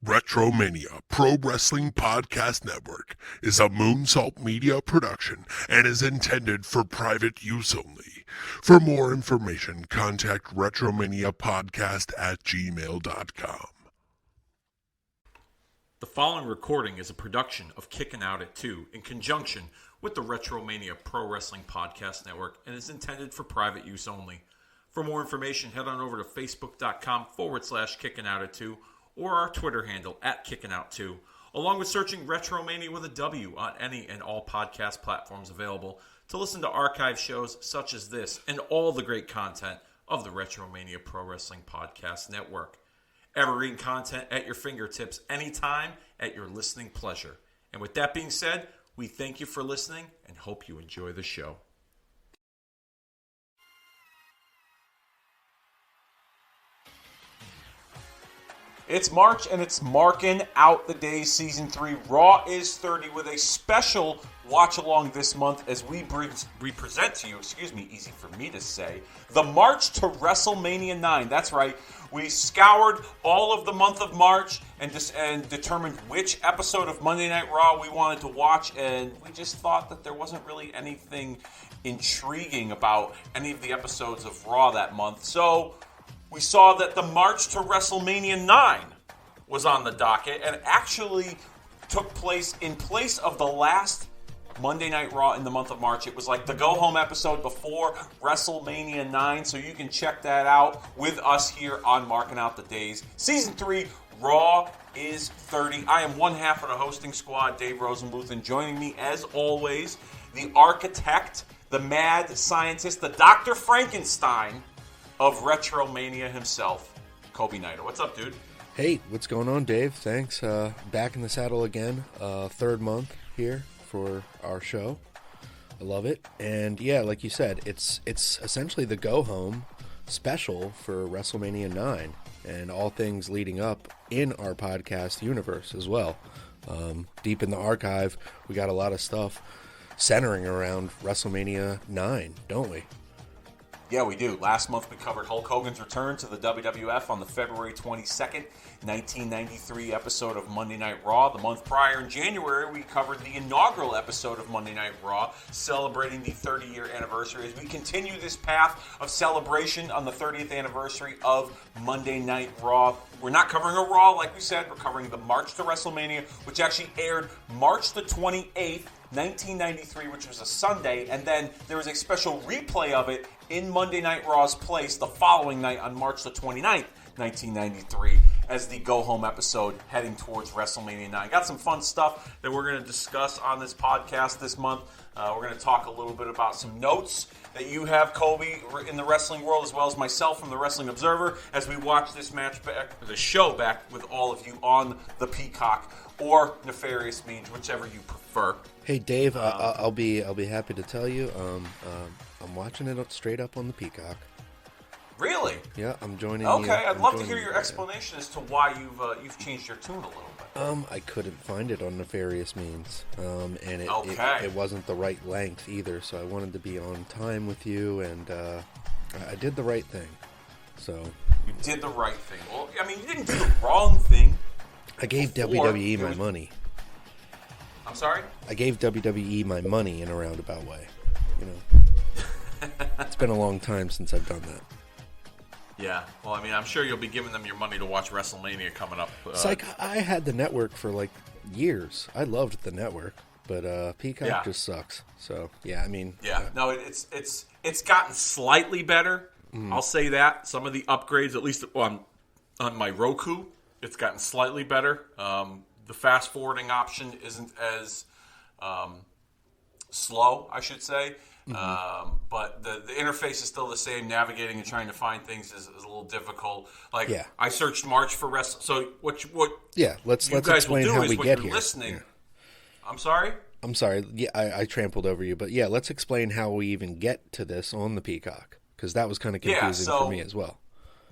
Retromania Pro Wrestling Podcast Network is a Moonsault Media production and is intended for private use only. For more information, contact retromaniapodcast@gmail.com. The following recording is a production of Kickin' Out at 2 in conjunction with the Retromania Pro Wrestling Podcast Network and is intended for private use only. For more information, head on over to facebook.com/Kickin' Out at 2 or our Twitter handle @KickinOut2, along with searching Retromania with a W on any and all podcast platforms available to listen to archive shows such as this and all the great content of the Retromania Pro Wrestling Podcast Network. Evergreen content at your fingertips anytime at your listening pleasure. And with that being said, we thank you for listening and hope you enjoy the show. It's March, and it's marking out the days. Season 3 Raw is 30 with a special watch-along this month as we present to you, easy for me to say, the March to WrestleMania 9. That's right. We scoured all of the month of March and determined which episode of Monday Night Raw we wanted to watch, and we just thought that there wasn't really anything intriguing about any of the episodes of Raw that month. So we saw that the March to WrestleMania 9 was on the docket and actually took place in place of the last Monday Night Raw in the month of March. It was like the go-home episode before WrestleMania 9, so you can check that out with us here on Marking Out the Days. Season 3, Raw is 30. I am one half of the hosting squad, Dave Rosenbluth, and joining me, as always, the architect, the mad scientist, the Dr. Frankenstein of Retromania himself, Coby Nighter. What's up, dude? Hey, what's going on, Dave? Thanks. Back in the saddle again. Third month here for our show. I love it. And yeah, like you said, it's essentially the go-home special for WrestleMania 9 and all things leading up in our podcast universe as well. Deep in the archive, we got a lot of stuff centering around WrestleMania 9, don't we? Yeah, we do. Last month we covered Hulk Hogan's return to the WWF on the February 22nd, 1993 episode of Monday Night Raw. The month prior, in January, we covered the inaugural episode of Monday Night Raw, celebrating the 30-year anniversary. As we continue this path of celebration on the 30th anniversary of Monday Night Raw, we're not covering a Raw, like we said. We're covering the March to WrestleMania, which actually aired March the 28th, 1993, which was a Sunday, and then there was a special replay of it in Monday Night Raw's place the following night on March the 29th, 1993, as the go-home episode heading towards WrestleMania 9. Got some fun stuff that we're going to discuss on this podcast this month. We're going to talk a little bit about some notes that you have, Coby, in the wrestling world, as well as myself from the Wrestling Observer, as we watch this match back, the show back with all of you on the Peacock or Nefarious Means, whichever you prefer. Hey, Dave, I'll be happy to tell you, I'm watching it straight up on the Peacock. Really? Yeah, I'm joining. Okay, I'd love to hear your explanation as to why you've changed your tune a little bit. I couldn't find it on Nefarious Means, and it wasn't the right length either. So I wanted to be on time with you, and I did the right thing. So you did the right thing. Well, I mean, you didn't do the wrong thing. I gave WWE my money. I'm sorry? I gave WWE my money in a roundabout way. You know, it's been a long time since I've done that. Yeah, well, I mean, I'm sure you'll be giving them your money to watch WrestleMania coming up. It's like I had the network for like years. I loved the network, but Peacock just sucks. So yeah, I mean, no, it's gotten slightly better. I'll say that some of the upgrades, at least on my Roku, it's gotten slightly better. The fast forwarding option isn't as slow, I should say. But the interface is still the same. Navigating and trying to find things is a little difficult. I searched March for wrestling. So what? Yeah, let's explain how we get here. Listening. Yeah. I'm sorry. Yeah, I trampled over you, but yeah, let's explain how we even get to this on the Peacock, because that was kind of confusing for me as well.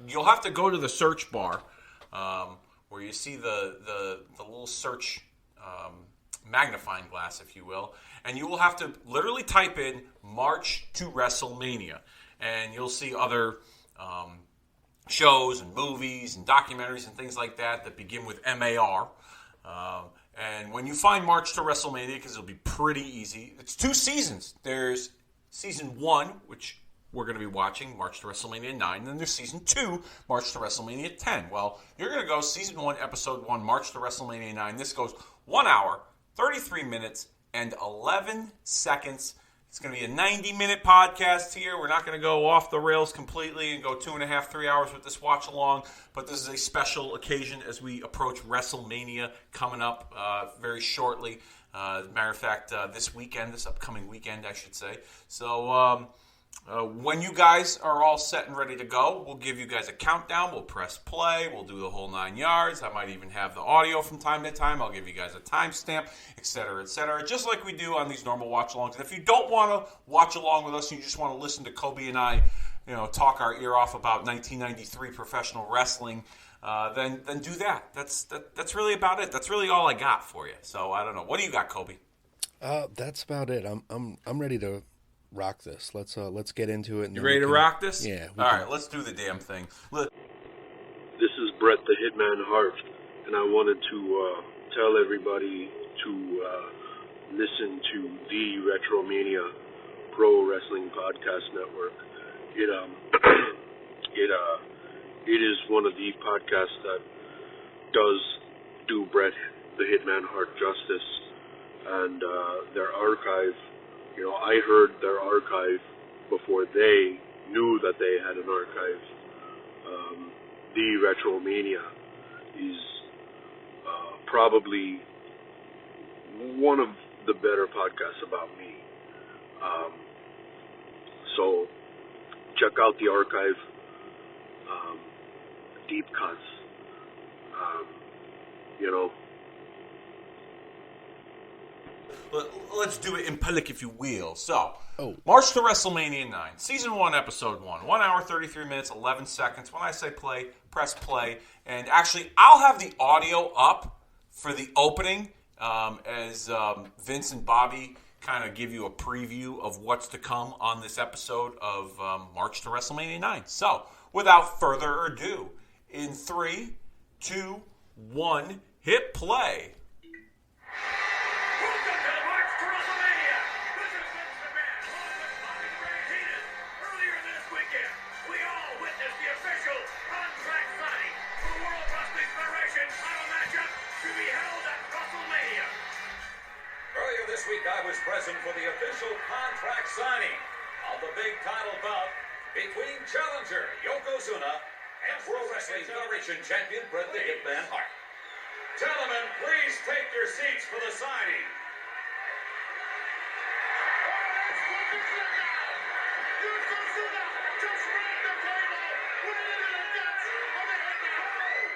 You'll have to go to the search bar, where you see the little search magnifying glass, if you will, and you will have to literally type in March to WrestleMania, and you'll see other shows and movies and documentaries and things like that begin with MAR. And when you find March to WrestleMania, because it'll be pretty easy, it's 2 seasons. There's season 1, which we're going to be watching, March to WrestleMania 9. And then there's season 2, March to WrestleMania 10. Well, you're going to go season 1, episode 1, March to WrestleMania 9. This goes 1 hour, 33 minutes, and 11 seconds. It's going to be a 90-minute podcast here. We're not going to go off the rails completely and go 2.5, 3 hours with this watch-along, but this is a special occasion as we approach WrestleMania coming up very shortly. As a matter of fact, this upcoming weekend, I should say. So when you guys are all set and ready to go, we'll give you guys a countdown. We'll press play. We'll do the whole 9 yards. I might even have the audio from time to time. I'll give you guys a timestamp, etc., just like we do on these normal watch-alongs. And if you don't want to watch along with us and you just want to listen to Coby and I, talk our ear off about 1993 professional wrestling, then do that. That's really about it. That's really all I got for you. So I don't know. What do you got, Coby? That's about it. I'm ready to rock this. Let's get into it. And you ready to rock this? Yeah. All right, let's do the damn thing. This is Bret the Hitman Hart, and I wanted to tell everybody to listen to the Retromania Pro Wrestling Podcast Network. It is one of the podcasts that does do Bret the Hitman Hart justice, and their archive. I heard their archive before they knew that they had an archive. The Retromania is probably one of the better podcasts about me. So check out the archive. Deep cuts. Let's do it in public, if you will. So, March to WrestleMania 9, Season 1, Episode 1. 1 hour, 33 minutes, 11 seconds. When I say play, press play. And actually, I'll have the audio up for the opening as Vince and Bobby kind of give you a preview of what's to come on this episode of March to WrestleMania 9. So, without further ado, in 3, 2, 1, hit play. This week I was present for the official contract signing of the big title bout between challenger Yokozuna and Pro Wrestling Federation champion Bret the Hitman Hart. Gentlemen, please take your seats for the signing. Yokozuna just ran the table right into the guts of the Hitman.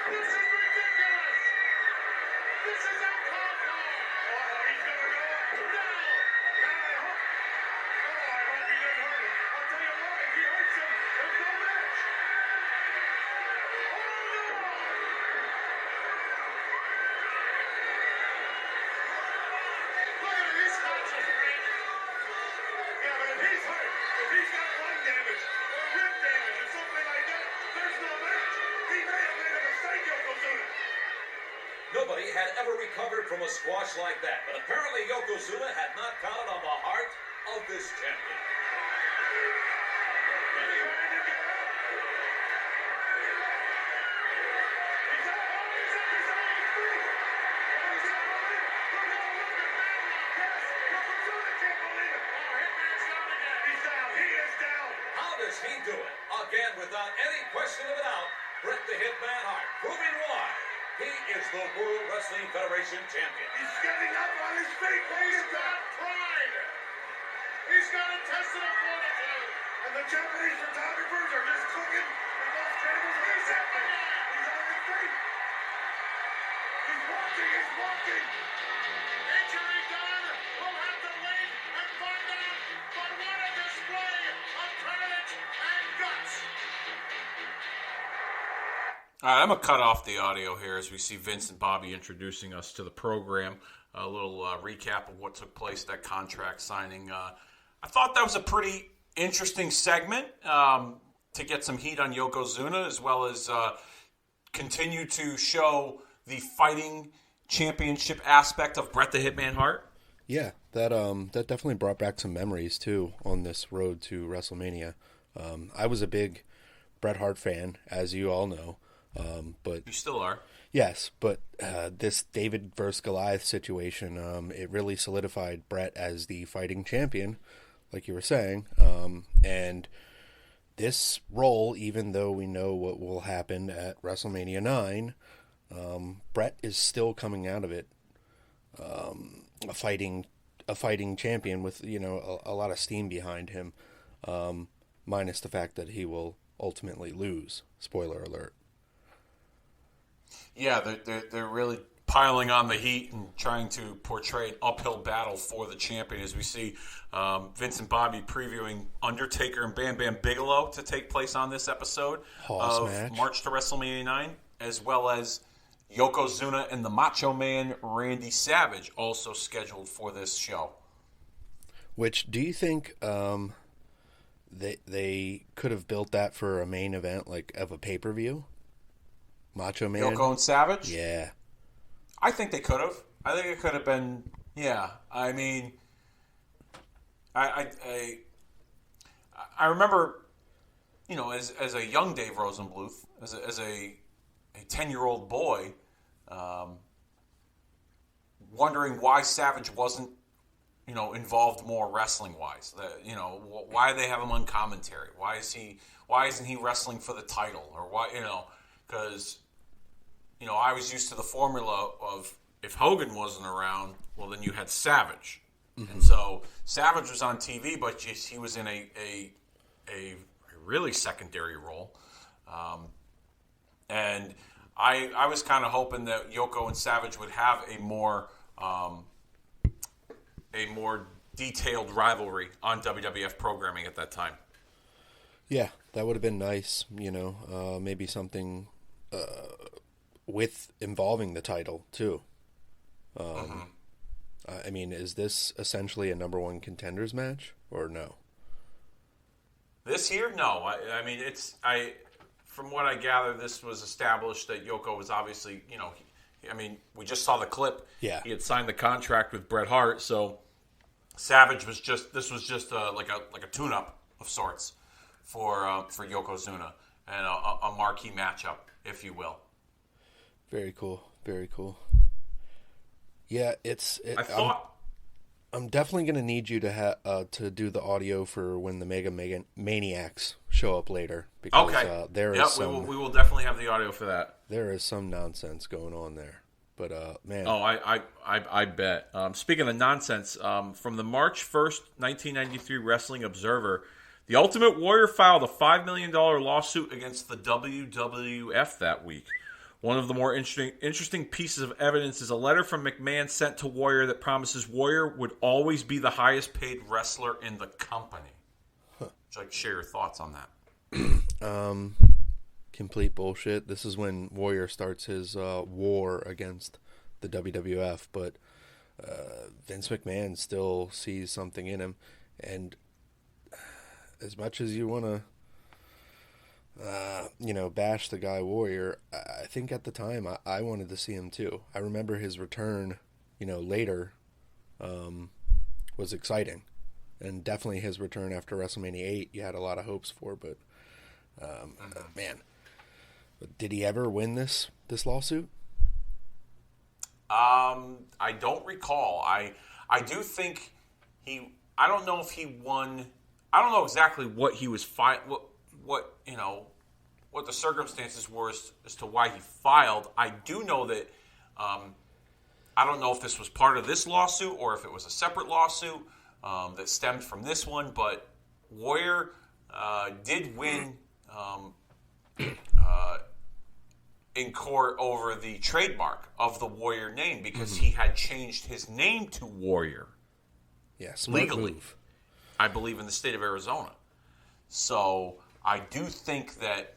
This is ridiculous. This is uncalled for. He's going to go. No. I hope he doesn't hurt him. I'll tell you what, if he hurts him, there's no match. Look at him, he's conscious, right? Yeah, but if he's hurt, if he's got lung damage or rib damage or something like that, there's no match. He may have made a mistake, Yokozuna. Nobody had ever recovered from a squash like that, but apparently Yokozuna had not counted on the heart of this champion. How does he do it? Again, without any question of a doubt, Bret the Hitman Hart, proving why he is the World Wrestling Federation champion. He's getting up on his feet. He's got pride. He's got intestinal fortitude. And the Japanese photographers are just cooking in those tables. He's up there. He's on his feet. He's walking. He's walking. Injury done. We'll have to wait and find out. But what a display of courage and guts. All right, I'm going to cut off the audio here as we see Vince and Bobby introducing us to the program. A little recap of what took place, that contract signing. I thought that was a pretty interesting segment to get some heat on Yokozuna, as well as continue to show the fighting championship aspect of Bret the Hitman Hart. Yeah, that definitely brought back some memories too on this road to WrestleMania. I was a big Bret Hart fan, as you all know, but You still are. yes, but this David versus Goliath situation, it really solidified Bret as the fighting champion, like you were saying, and this role, even though we know what will happen at WrestleMania 9, Bret is still coming out of it a fighting champion with, you know, a lot of steam behind him, minus the fact that he will ultimately lose. Spoiler alert. Yeah, they're really piling on the heat and trying to portray an uphill battle for the champion, as we see Vince and Bobby previewing Undertaker and Bam Bam Bigelow to take place on this episode of match. March to WrestleMania 9, as well as Yokozuna and the Macho Man Randy Savage also scheduled for this show. Which, do you think they could have built that for a main event, like of a pay-per-view? Macho Man? Yoko and Savage? Yeah. I think they could have. I think it could have been, yeah. I mean, I remember, you know, as a young Dave Rosenbluth, as a 10-year-old boy, wondering why Savage wasn't, you know, involved more wrestling-wise. You know, why they have him on commentary? Why isn't he wrestling for the title? Or why, you know, because, you know, I was used to the formula of if Hogan wasn't around, well, then you had Savage. Mm-hmm. And so Savage was on TV, but he was in a really secondary role. And I was kind of hoping that Yoko and Savage would have a more detailed rivalry on WWF programming at that time. Yeah, that would have been nice, you know, maybe something with involving the title, too. I mean, is this essentially a number one contenders match, or no? This here? No. I mean, from what I gather, this was established that Yoko was obviously, you know, we just saw the clip. Yeah. He had signed the contract with Bret Hart, so Savage was just like a tune-up of sorts for Yokozuna and a marquee matchup, if you will. Very cool. Very cool. Yeah, I'm definitely going to need you to do the audio for when the Mega Maniacs show up later. Because, okay. We will definitely have the audio for that. There is some nonsense going on there. But, man. Oh, I bet. Speaking of nonsense, from the March 1st, 1993 Wrestling Observer, the Ultimate Warrior filed a $5 million lawsuit against the WWF that week. One of the more interesting pieces of evidence is a letter from McMahon sent to Warrior that promises Warrior would always be the highest paid wrestler in the company. Would you like to share your thoughts on that? Complete bullshit. This is when Warrior starts his war against the WWF, but Vince McMahon still sees something in him. And as much as you want to bash the guy Warrior, I think at the time I wanted to see him too. I remember his return, later, was exciting, and definitely his return after WrestleMania 8 you had a lot of hopes for, but man, did he ever win this lawsuit? I don't recall. I do think I don't know if he won. I don't know exactly what he was what the circumstances were as to why he filed. I do know that I don't know if this was part of this lawsuit or if it was a separate lawsuit that stemmed from this one, but Warrior did win in court over the trademark of the Warrior name because he had changed his name to Warrior. Yes, legally, move. I believe in the state of Arizona. So I do think that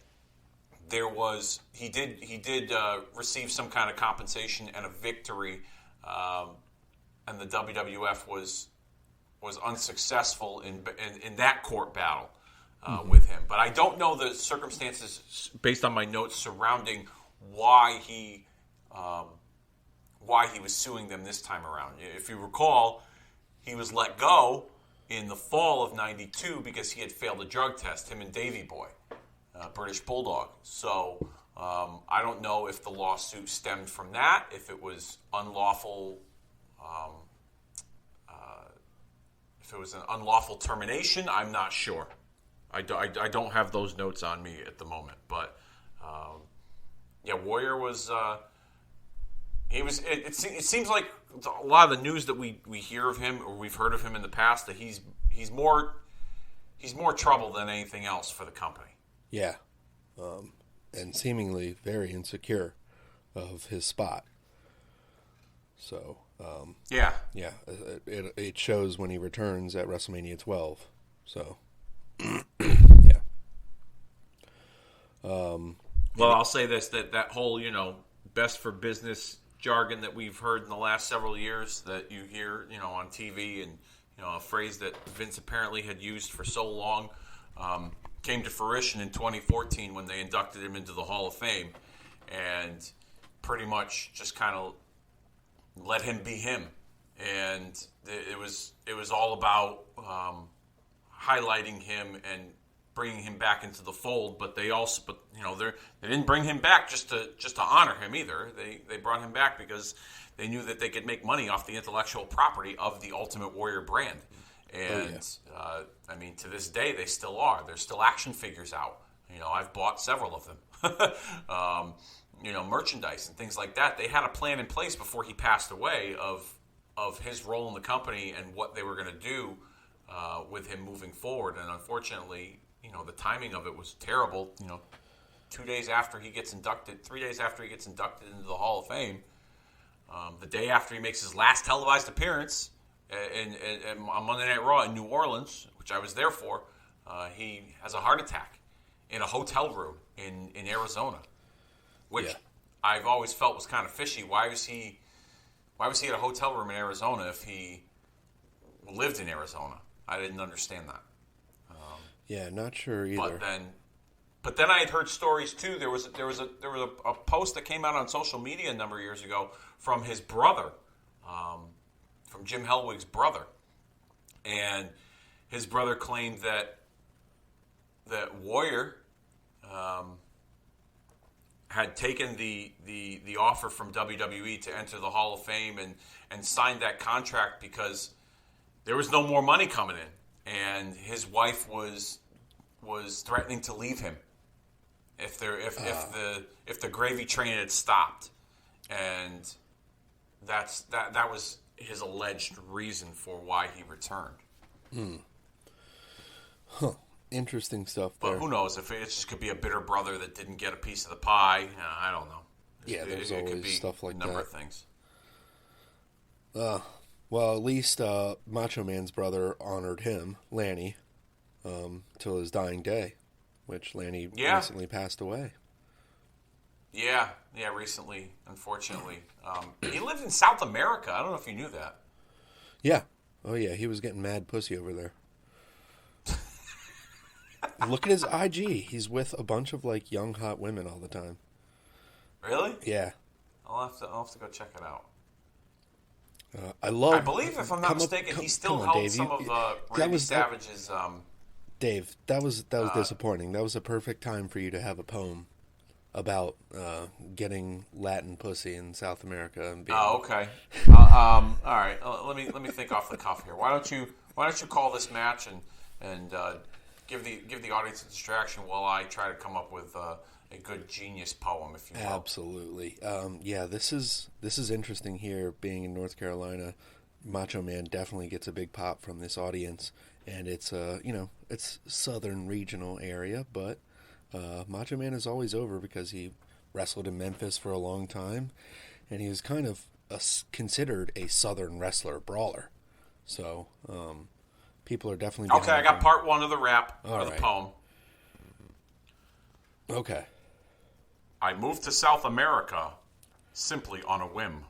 he did receive some kind of compensation and a victory, and the WWF was unsuccessful in that court battle with him. But I don't know the circumstances based on my notes surrounding why he was suing them this time around. If you recall, he was let go in the fall of '92 because he had failed a drug test, him and Davey Boy, British Bulldog. So I don't know if the lawsuit stemmed from that, if it was unlawful, if it was an unlawful termination. I'm not sure. I don't have those notes on me at the moment. But Warrior was. It seems like a lot of the news that we hear of him, or we've heard of him in the past, that he's more trouble than anything else for the company. Yeah, and seemingly very insecure of his spot. So it shows when he returns at WrestleMania 12. So yeah. Well, I'll say this: that whole best for business jargon that we've heard in the last several years that you hear, on TV, and a phrase that Vince apparently had used for so long, came to fruition in 2014 when they inducted him into the Hall of Fame, and pretty much just kind of let him be him. And it was all about highlighting him and bringing him back into the fold. But they didn't bring him back just to honor him either. They brought him back because they knew that they could make money off the intellectual property of the Ultimate Warrior brand. And to this day they still are. There's still action figures out. I've bought several of them. Merchandise and things like that. They had a plan in place before he passed away of his role in the company and what they were going to do with him moving forward. And unfortunately, the timing of it was terrible. 3 days after he gets inducted into the Hall of Fame, the day after he makes his last televised appearance on Monday Night Raw in New Orleans, which I was there for, he has a heart attack in a hotel room in Arizona, which I've always felt was kind of fishy. Why was he at a hotel room in Arizona if he lived in Arizona? I didn't understand that. Not sure either. But then I had heard stories too. There was a post that came out on social media a number of years ago from his brother, from Jim Hellwig's brother, and his brother claimed that Warrior had taken the offer from WWE to enter the Hall of Fame and signed that contract because there was no more money coming in, and his wife was threatening to leave him if the gravy train had stopped, and that was his alleged reason for why he returned. Huh. Interesting stuff there. But who knows if it just could be a bitter brother that didn't get a piece of the pie. I don't know. Yeah, there's always could be stuff like a number that. of things. Well, at least Macho Man's brother honored him, Lanny, till his dying day, which Lanny recently passed away. Yeah, recently, unfortunately. He lived in South America. I don't know if you knew that. Yeah. Oh, yeah, he was getting mad pussy over there. Look at his IG. He's with a bunch of, young, hot women all the time. Really? Yeah. I'll have to go check it out. I believe, if I'm not mistaken, he still held Dave. some of Randy Savage's... Dave, that was disappointing. That was a perfect time for you to have a poem about getting Latin pussy in South America and being... Oh, okay. All right. Let me think off the cuff here. Why don't you call this match and give the audience a distraction while I try to come up with a good genius poem, if you will. Absolutely. This is interesting here. Being in North Carolina, Macho Man definitely gets a big pop from this audience, and it's it's southern regional area, but Macho Man is always over because he wrestled in Memphis for a long time, and he was kind of considered a southern wrestler brawler. So people are definitely okay. I got part one of the rap of the poem. Okay. I moved to South America simply on a whim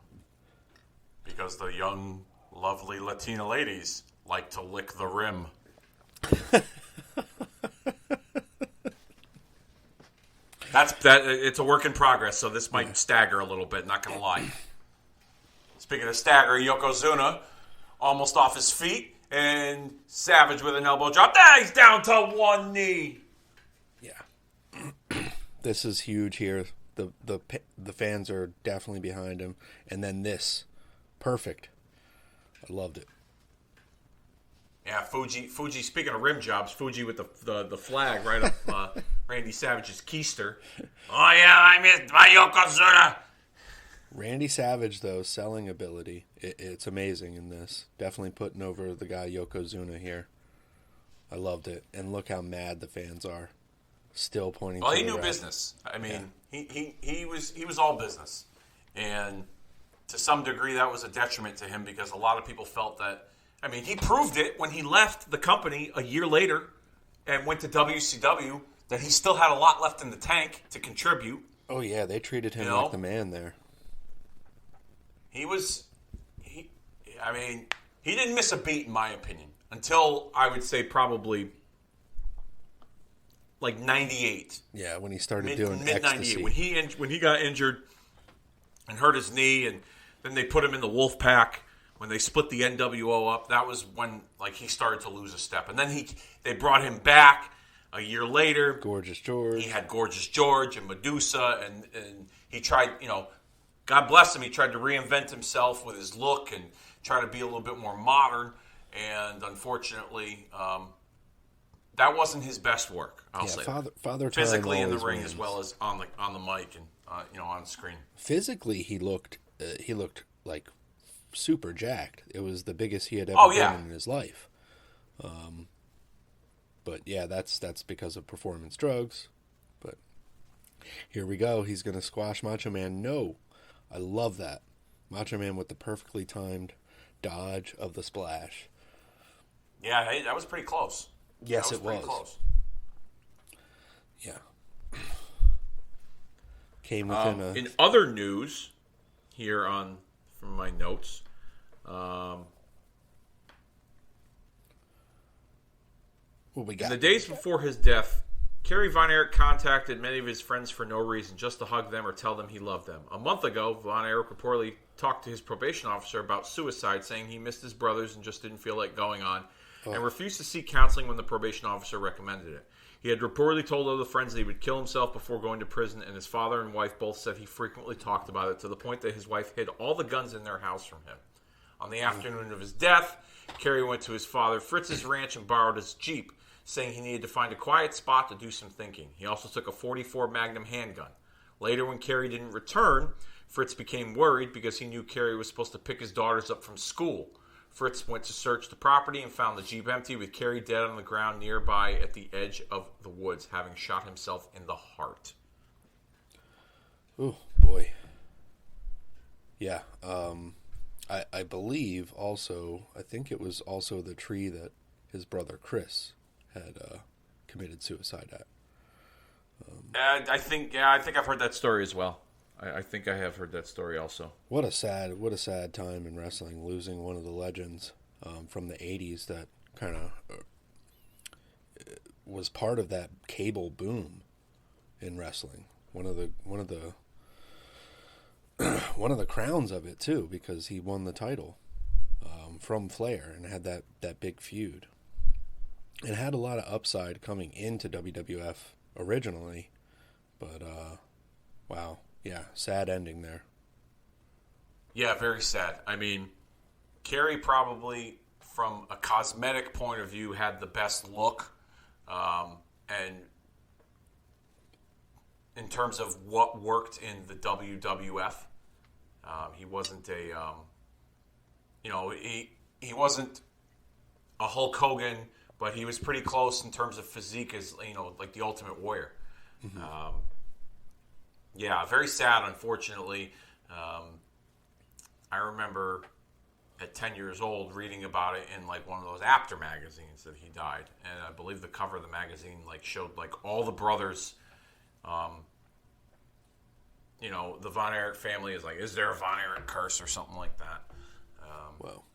because the young, lovely Latina ladies like to lick the rim. It's a work in progress, so this might stagger a little bit, not going to lie. Speaking of stagger, Yokozuna almost off his feet, and Savage with an elbow drop. He's down to one knee. Yeah. This is huge here. The fans are definitely behind him. And then this. Perfect. I loved it. Yeah, Fuji, speaking of rim jobs, Fuji with the flag right up Randy Savage's keister. Oh, yeah, I missed my Yokozuna. Randy Savage, though, selling ability, it's amazing in this. Definitely putting over the guy Yokozuna here. I loved it. And look how mad the fans are. Still pointing to he the knew ref. business. I mean, he was all business. And to some degree, that was a detriment to him because a lot of people felt that, I mean, he proved it when he left the company a year later and went to WCW that he still had a lot left in the tank to contribute. Oh, yeah, they treated him like the man there. He didn't miss a beat, in my opinion, until I would say probably like 98. Yeah, when he started doing mid ecstasy. 98 when he got injured and hurt his knee, and then they put him in the Wolf Pack. When they split the NWO up, that was when he started to lose a step. And then they brought him back a year later. Gorgeous George. He had Gorgeous George and Medusa, and he tried, God bless him, he tried to reinvent himself with his look and try to be a little bit more modern. And unfortunately, that wasn't his best work. I'll say Father Time physically in the ring wins. as well as on the mic and on the screen. Physically, he looked like super jacked. It was the biggest he had ever been in his life. But yeah, that's because of performance drugs. But here we go. He's going to squash Macho Man. No, I love that. Macho Man with the perfectly timed dodge of the splash. Yeah, hey, that was pretty close. Yes, it was. Pretty close. Yeah. Came within a... In other news, here from my notes, what we got? in the days before his death, Kerry Von Erich contacted many of his friends for no reason, just to hug them or tell them he loved them. A month ago, Von Erich reportedly talked to his probation officer about suicide, saying he missed his brothers and just didn't feel like going on, and refused to seek counseling when the probation officer recommended it. He had reportedly told other friends that he would kill himself before going to prison, and his father and wife both said he frequently talked about it, to the point that his wife hid all the guns in their house from him. On the afternoon of his death, Kerry went to his father Fritz's ranch and borrowed his Jeep, saying he needed to find a quiet spot to do some thinking. He also took a .44 Magnum handgun. Later, when Kerry didn't return, Fritz became worried because he knew Kerry was supposed to pick his daughters up from school. Fritz went to search the property and found the Jeep empty, with Kerry dead on the ground nearby at the edge of the woods, having shot himself in the heart. Oh, boy. Yeah. I believe also, I think it was also the tree that his brother Chris had committed suicide at. I think I've heard that story as well. I think I have heard that story also. What a sad time in wrestling, losing one of the legends from the 80s that kind of was part of that cable boom in wrestling. One of the crowns of it too, because he won the title from Flair and had that big feud. It had a lot of upside coming into WWF originally, but wow. Yeah, sad ending there. Yeah, very sad. I mean, Kerry probably, from a cosmetic point of view, had the best look. And in terms of what worked in the WWF, he wasn't he wasn't a Hulk Hogan, but he was pretty close in terms of physique as, like the Ultimate Warrior. Mm-hmm. Yeah, very sad, unfortunately. I remember at 10 years old reading about it in like one of those After magazines that he died. And I believe the cover of the magazine showed all the brothers. The Von Erich family is is there a Von Erich curse or something like that? Well,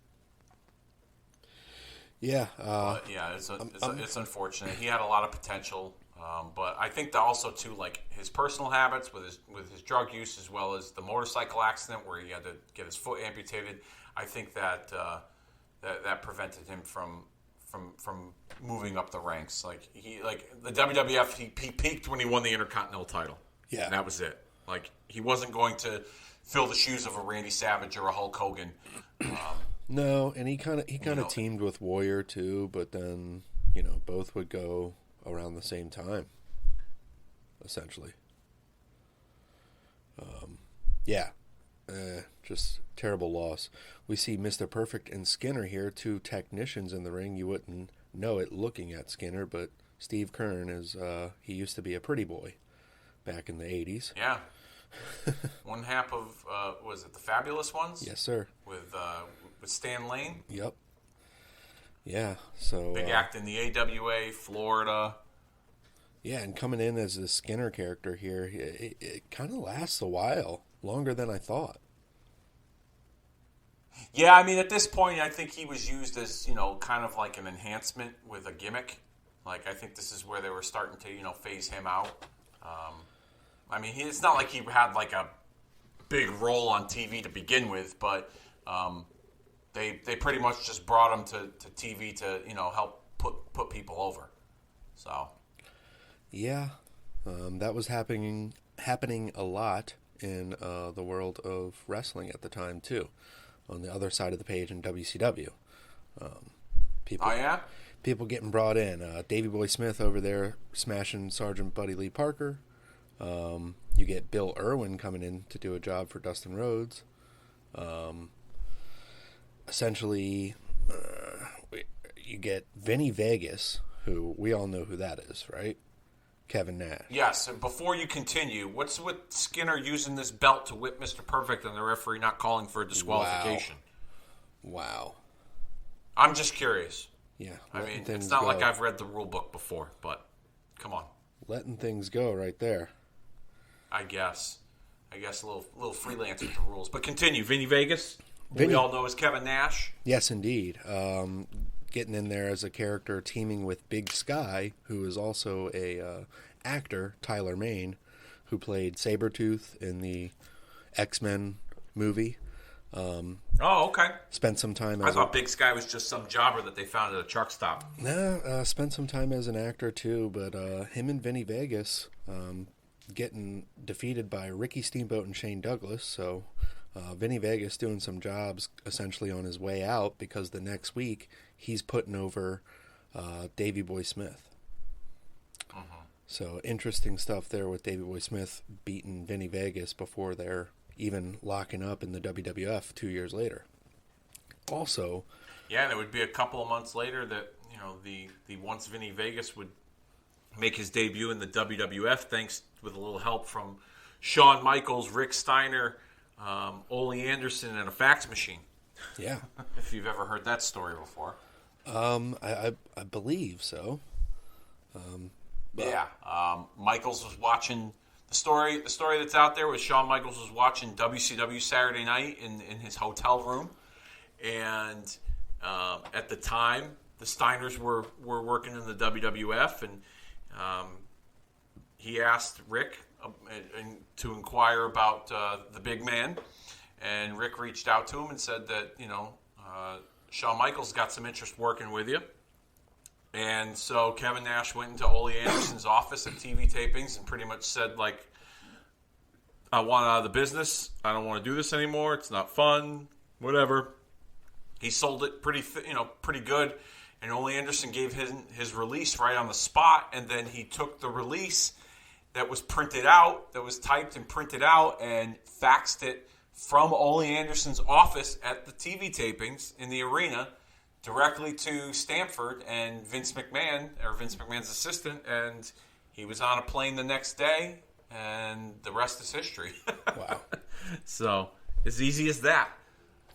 Yeah. But yeah, it's unfortunate. He had a lot of potential, but I think that also too, like his personal habits with his drug use, as well as the motorcycle accident where he had to get his foot amputated. I think that that prevented him from moving up the ranks. Like the WWF, he peaked when he won the Intercontinental title. Yeah, and that was it. Like he wasn't going to fill the shoes of a Randy Savage or a Hulk Hogan. No, and he kind of teamed with Warrior too, but then both would go around the same time, essentially. Just terrible loss. We see Mr. Perfect and Skinner here, two technicians in the ring. You wouldn't know it looking at Skinner, but Steve Keirn he used to be a pretty boy back in the 80s. Yeah. One half of, was it the Fabulous Ones? Yes, sir. With Stan Lane? Yep. Yeah, so... Big act in the AWA, Florida. Yeah, and coming in as the Skinner character here, it kind of lasts a while, longer than I thought. Yeah, I mean, at this point, I think he was used as, kind of like an enhancement with a gimmick. Like, I think this is where they were starting to, phase him out. I mean, it's not like he had, like, a big role on TV to begin with, but they pretty much just brought him to TV to, help put people over. So... Yeah, that was happening a lot in the world of wrestling at the time, too. On the other side of the page in WCW. People getting brought in. Davey Boy Smith over there smashing Sergeant Buddy Lee Parker. You get Bill Irwin coming in to do a job for Dustin Rhodes. Essentially, you get Vinny Vegas, who we all know who that is, right? Kevin Nash. Yes, and before you continue, what's with Skinner using this belt to whip Mr. Perfect and the referee not calling for a disqualification? Wow. I'm just curious. Yeah. I mean, it's not like I've read the rule book before, but come on. Letting things go right there. I guess a little freelance with the rules. But continue. Vinny Vegas, who we all know as Kevin Nash. Yes, indeed. Getting in there as a character, teaming with Big Sky, who is also a actor, Tyler Mane, who played Sabretooth in the X-Men movie. Okay. Spent some time I thought Big Sky was just some jobber that they found at a truck stop. No, spent some time as an actor too, but him and Vinny Vegas getting defeated by Ricky Steamboat and Shane Douglas, so Vinny Vegas doing some jobs essentially on his way out, because the next week he's putting over Davey Boy Smith. So interesting stuff there with Davey Boy Smith beating Vinny Vegas before they're even locking up in the WWF 2 years later. Also... Yeah, and it would be a couple of months later that, the once Vinny Vegas would make his debut in the WWF, thanks with a little help from Shawn Michaels, Rick Steiner, Ole Anderson, and a fax machine. Yeah. If you've ever heard that story before. I believe so. Michaels was watching the story that's out there was Shawn Michaels was watching WCW Saturday Night in his hotel room, and at the time the Steiners were working in the WWF, and he asked Rick to inquire about the big man, and Rick reached out to him and said that Shawn Michaels got some interest working with you. And so Kevin Nash went into Ole Anderson's office at TV tapings and pretty much said, like, I want out of the business. I don't want to do this anymore. It's not fun. Whatever. He sold it pretty good. And Ole Anderson gave his release right on the spot. And then he took the release that was printed out, that was typed and printed out, and faxed it from Ole Anderson's office at the TV tapings in the arena directly to Stamford and Vince McMahon's assistant, and he was on a plane the next day, and the rest is history. Wow. So, as easy as that.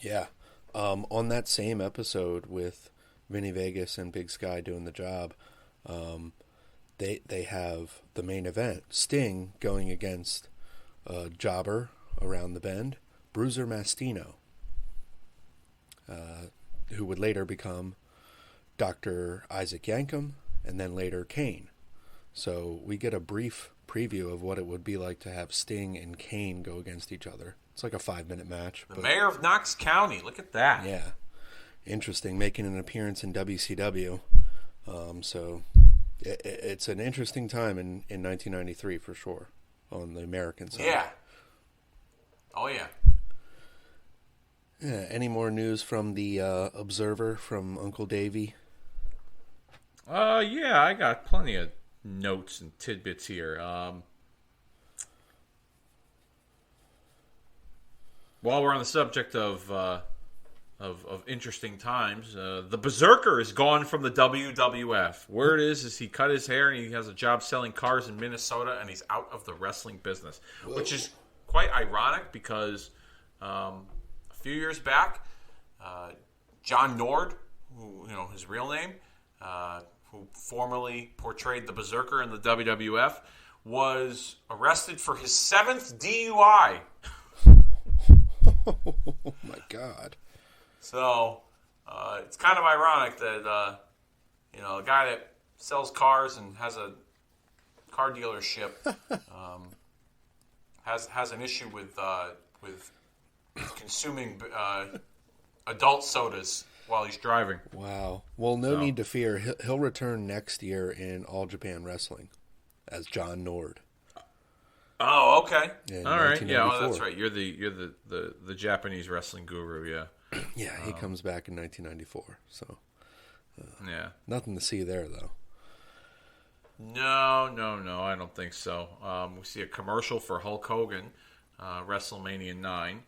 Yeah. On that same episode with Vinny Vegas and Big Sky doing the job, they have the main event, Sting going against a jobber around the bend, Bruiser Mastino, who would later become Dr. Isaac Yankem, and then later Kane. So we get a brief preview of what it would be like to have Sting and Kane go against each other. It's like a 5-minute match. The mayor of Knox County. Look at that. Yeah. Interesting, making an appearance in WCW. So it's an interesting time in 1993 for sure on the American side. Yeah. Oh, yeah. Yeah. Any more news from the Observer from Uncle Davey? Yeah, I got plenty of notes and tidbits here. While we're on the subject of interesting times, the Berserker is gone from the WWF. Word is he cut his hair and he has a job selling cars in Minnesota, and he's out of the wrestling business. Whoa. Which is quite ironic because a few years back, John Nord, who his real name, who formerly portrayed the Berserker in the WWF, was arrested for his 7th DUI. Oh my God! So it's kind of ironic that a guy that sells cars and has a car dealership has an issue with consuming adult sodas while he's driving. Wow. Well, no need to fear. He'll return next year in All Japan Wrestling as John Nord. Oh, okay. All right. Yeah, that's right. You're the Japanese wrestling guru. Yeah. Yeah, he comes back in 1994. So. Yeah. Nothing to see there, though. No, I don't think so. We see a commercial for Hulk Hogan, WrestleMania 9,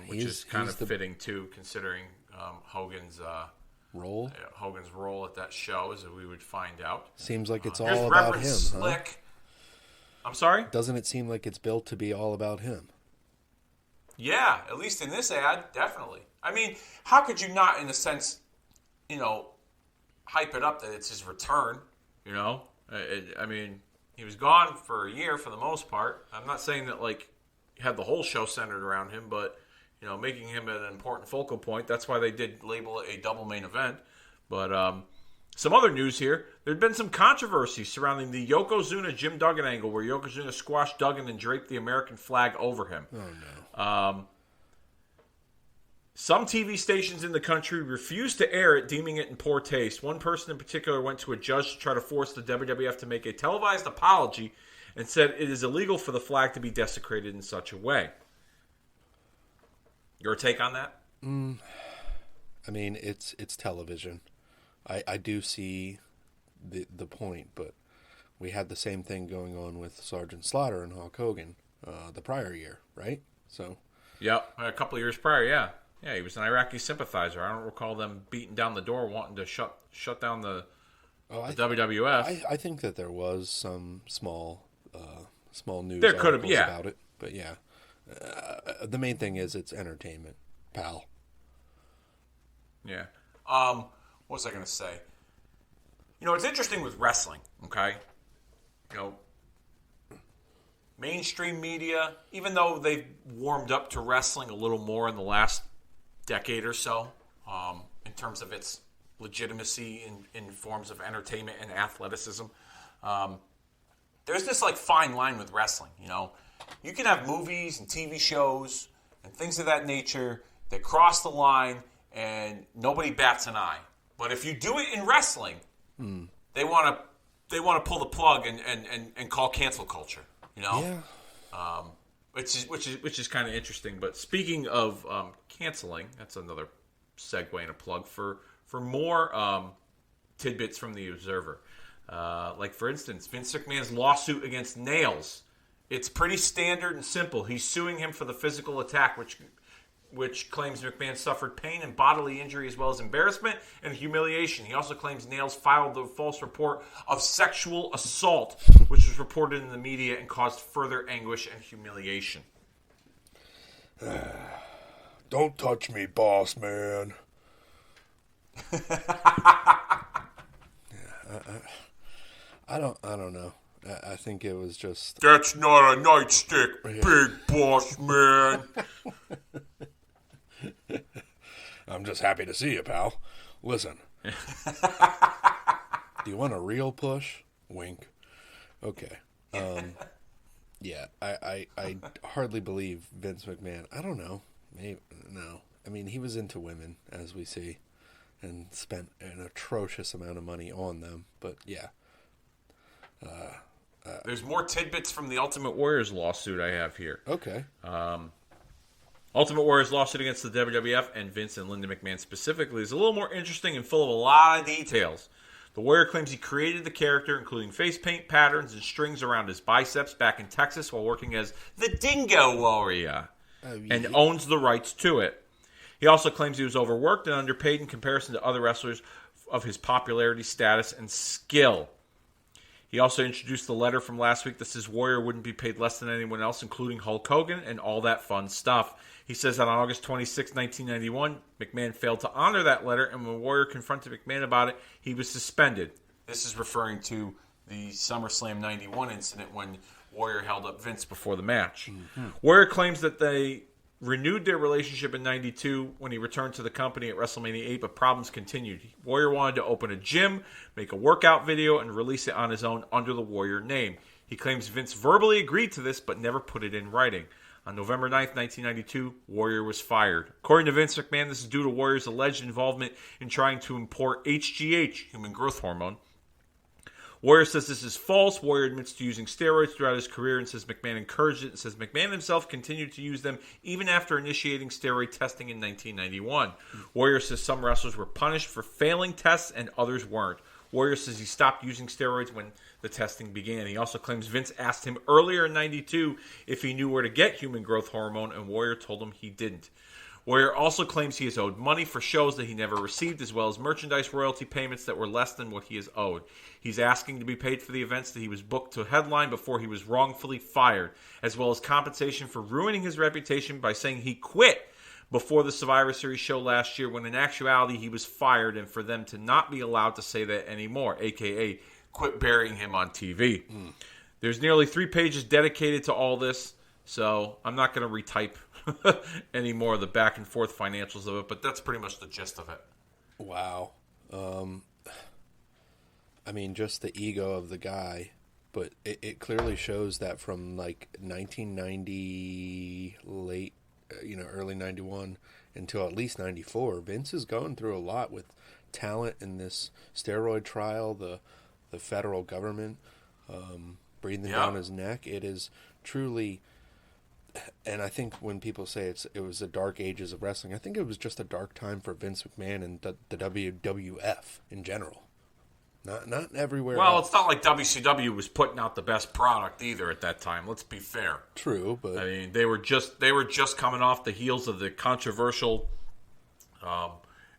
which is kind of fitting too, considering Hogan's role. Hogan's role at that show, as we would find out. Seems like it's all about him, Slick. Huh? I'm sorry? Doesn't it seem like it's built to be all about him? Yeah, at least in this ad, definitely. I mean, how could you not, in a sense, hype it up that it's his return? I mean, he was gone for a year for the most part. I'm not saying that, he had the whole show centered around him, but, making him an important focal point. That's why they did label it a double main event. But some other news here. There'd been some controversy surrounding the Yokozuna-Jim Duggan angle where Yokozuna squashed Duggan and draped the American flag over him. Oh, no. Some TV stations in the country refused to air it, deeming it in poor taste. One person in particular went to a judge to try to force the WWF to make a televised apology and said it is illegal for the flag to be desecrated in such a way. Your take on that? I mean, it's television. I do see the point, but we had the same thing going on with Sergeant Slaughter and Hulk Hogan the prior year, right? So, yep, a couple of years prior, yeah. Yeah, he was an Iraqi sympathizer. I don't recall them beating down the door wanting to shut down the WWF. I think that there was some small news there could have, yeah, about it, but yeah, the main thing is it's entertainment, pal. Yeah. What was I going to say? It's interesting with wrestling, okay? Mainstream media, even though they've warmed up to wrestling a little more in the last decade or so, in terms of its legitimacy in forms of entertainment and athleticism, there's this fine line with wrestling. You can have movies and TV shows and things of that nature that cross the line and nobody bats an eye. But if you do it in wrestling, they want to pull the plug and call cancel culture. Yeah. Which is kind of interesting. But speaking of canceling, that's another segue and a plug for more tidbits from the Observer. For instance, Vince McMahon's lawsuit against Nails. It's pretty standard and simple. He's suing him for the physical attack, which claims McMahon suffered pain and bodily injury as well as embarrassment and humiliation. He also claims Nails filed the false report of sexual assault, which was reported in the media and caused further anguish and humiliation. Don't touch me, boss man. I don't know. I think it was just... That's not a nightstick, big boss man. I'm just happy to see you, pal. Listen, Do you want a real push? Wink. Okay. Yeah, I hardly believe Vince McMahon. I don't know. Maybe, no. I mean, he was into women, as we see, and spent an atrocious amount of money on them. But, yeah. There's more tidbits from the Ultimate Warriors lawsuit I have here. Okay. Ultimate Warriors lawsuit against the WWF and Vince and Linda McMahon specifically is a little more interesting and full of a lot of details. The Warrior claims he created the character, including face paint patterns and strings around his biceps back in Texas while working as the Dingo Warrior, and owns the rights to it. He also claims he was overworked and underpaid in comparison to other wrestlers of his popularity, status, and skill. He also introduced the letter from last week that says Warrior wouldn't be paid less than anyone else, including Hulk Hogan, and all that fun stuff. He says that on August 26, 1991, McMahon failed to honor that letter, and when Warrior confronted McMahon about it, he was suspended. This is referring to the SummerSlam 91 incident when Warrior held up Vince before the match. Mm-hmm. Warrior claims that they renewed their relationship in 92 when he returned to the company at WrestleMania 8, but problems continued. Warrior wanted to open a gym, make a workout video, and release it on his own under the Warrior name. He claims Vince verbally agreed to this, but never put it in writing. On November 9th, 1992, Warrior was fired. According to Vince McMahon, this is due to Warrior's alleged involvement in trying to import HGH, human growth hormone. Warrior says this is false. Warrior admits to using steroids throughout his career and says McMahon encouraged it, and says McMahon himself continued to use them even after initiating steroid testing in 1991. Warrior says some wrestlers were punished for failing tests and others weren't. Warrior says he stopped using steroids when the testing began. He also claims Vince asked him earlier in 92 if he knew where to get human growth hormone, and Warrior told him he didn't. Warrior also claims he is owed money for shows that he never received, as well as merchandise royalty payments that were less than what he is owed. He's asking to be paid for the events that he was booked to headline before he was wrongfully fired, as well as compensation for ruining his reputation by saying he quit before the Survivor Series show last year, when in actuality he was fired, and for them to not be allowed to say that anymore, a.k.a. quit burying him on TV. There's nearly 3 pages dedicated to all this, so I'm not going to retype any more of the back and forth financials of it, but that's pretty much the gist of it. Wow. I mean, just the ego of the guy, but it clearly shows that from like 1990 early 91 until at least 94, Vince is going through a lot with talent in this steroid trial, the federal government breathing down his neck. It is truly, and I think when people say it was the dark ages of wrestling, I think it was just a dark time for Vince McMahon and the WWF in general. Not everywhere. Well, else. It's not like WCW was putting out the best product either at that time. Let's be fair. True, but I mean, they were just coming off the heels of the controversial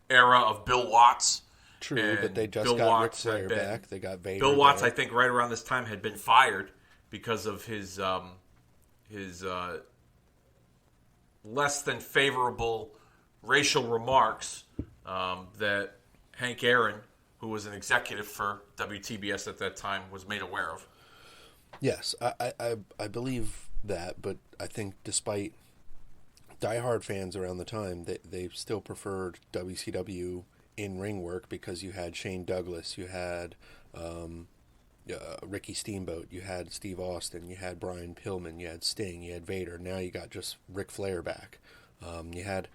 era of Bill Watts. True, but they just got Ric Flair back. They got Vader. Bill Watts, back. I think, right around this time had been fired because of his less than favorable racial remarks that Hank Aaron, who was an executive for WTBS at that time, was made aware of. Yes, I believe that, but I think despite diehard fans around the time, they still preferred WCW in-ring work because you had Shane Douglas, you had Ricky Steamboat, you had Steve Austin, you had Brian Pillman, you had Sting, you had Vader. Now you got just Ric Flair back. You had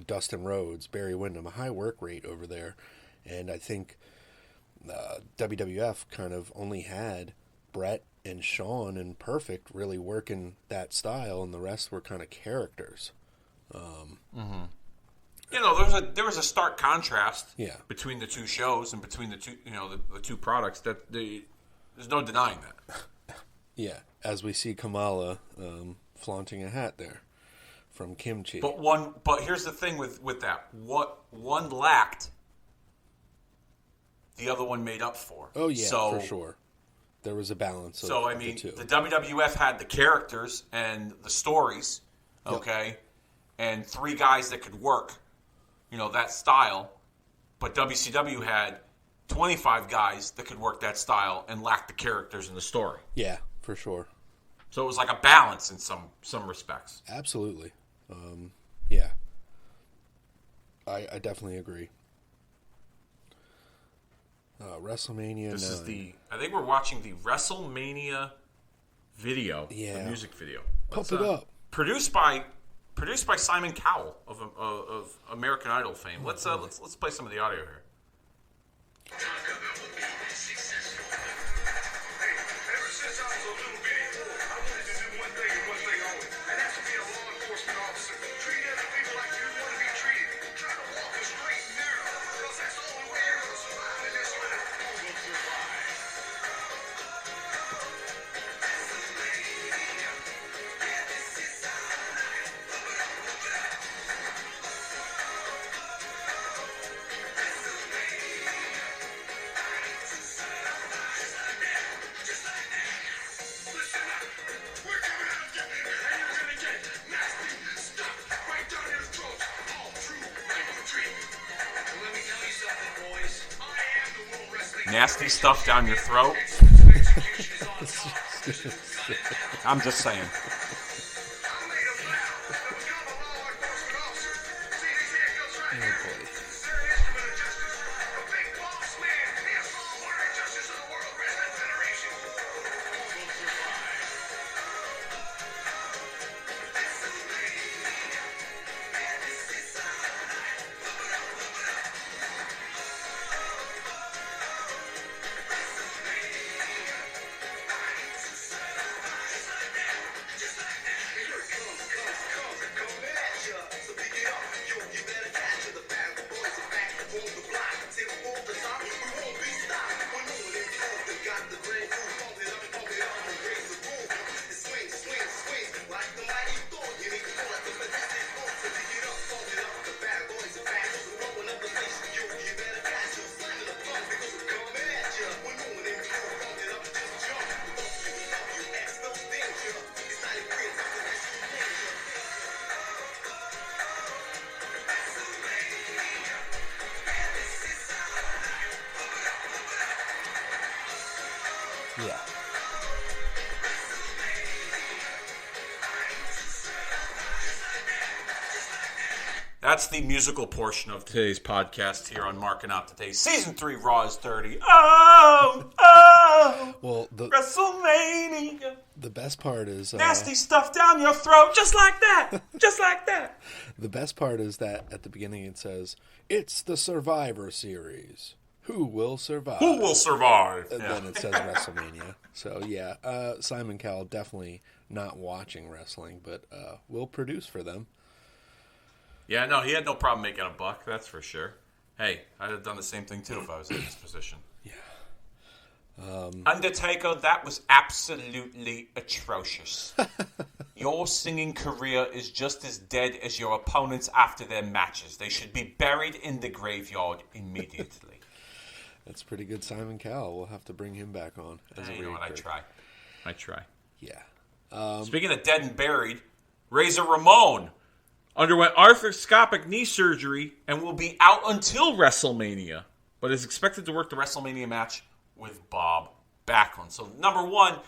Dustin Rhodes, Barry Windham, a high work rate over there. And I think WWF kind of only had Brett and Shawn and Perfect really working that style, and the rest were kind of characters. You know, there was a stark contrast between the two shows and between the two, the two products. There's no denying that. Yeah, as we see Kamala flaunting a hat there from Kimchi. But here's the thing with that: what one lacked, the other one made up for. Oh yeah, for sure. There was a balance. So I mean, the WWF had the characters and the stories, okay, and 3 guys that could work, that style. But WCW had 25 guys that could work that style and lacked the characters and the story. Yeah, for sure. So it was like a balance in some respects. Absolutely. Yeah. I definitely agree. WrestleMania. This 9. is I think we're watching the WrestleMania video, Yeah. the music video. Pump it up. Produced by Simon Cowell of American Idol fame. Let's play some of the audio here. Nasty stuff down your throat. I'm just saying. Yeah. That's the musical portion of today's podcast here on Marking Out the Day. Season 3 Raw is 30. Oh, Well, WrestleMania. the best part is Nasty stuff down your throat, just like that. Just like that. the best part is that at the beginning it says it's the Survivor Series. Who will survive? Who will survive? And then it says WrestleMania. So yeah, Simon Cowell definitely not watching wrestling, but will produce for them. Yeah, no, he had no problem making a buck, that's for sure. Hey, I'd have done the same thing too if I was in his position. Yeah. Undertaker, that was absolutely atrocious. Your singing career is just as dead as your opponents after their matches. They should be buried in the graveyard immediately. That's pretty good, Simon Cowell. We'll have to bring him back on as a You know what? I reoccurring. try. Yeah. Speaking of dead and buried, Razor Ramon underwent arthroscopic knee surgery and will be out until WrestleMania, but is expected to work the WrestleMania match with Bob Backlund. So, number one,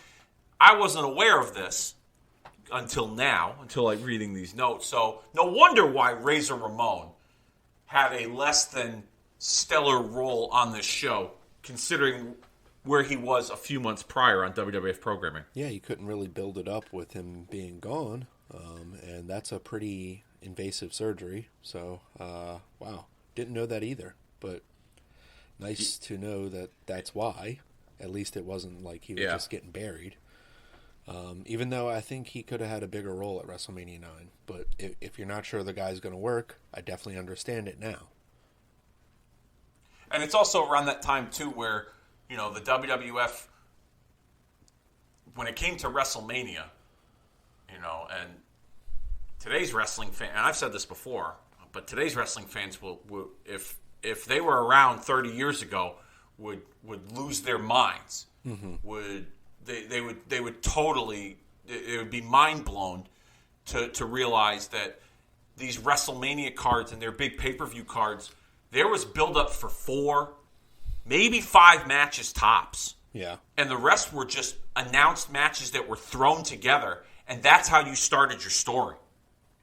I wasn't aware of this until now, until like reading these notes. So, no wonder why Razor Ramon had a less than stellar role on this show, considering where he was a few months prior on WWF programming. Yeah, you couldn't really build it up with him being gone, and that's a pretty invasive surgery. So, wow, didn't know that either. But nice to know that that's why. At least it wasn't like he was just getting buried. Even though I think he could have had a bigger role at WrestleMania 9. But if you're not sure the guy's going to work, I definitely understand it now. And it's also around that time, too, where, you know, the WWF, when it came to WrestleMania, you know, and today's wrestling fan, and I've said this before, but today's wrestling fans will if they were around 30 years ago, would lose their minds. Mm-hmm. They would totally, it would be mind blown to realize that these WrestleMania cards and their big pay-per-view cards, there was build-up for 4, maybe 5 matches tops. Yeah. And the rest were just announced matches that were thrown together, and that's how you started your story.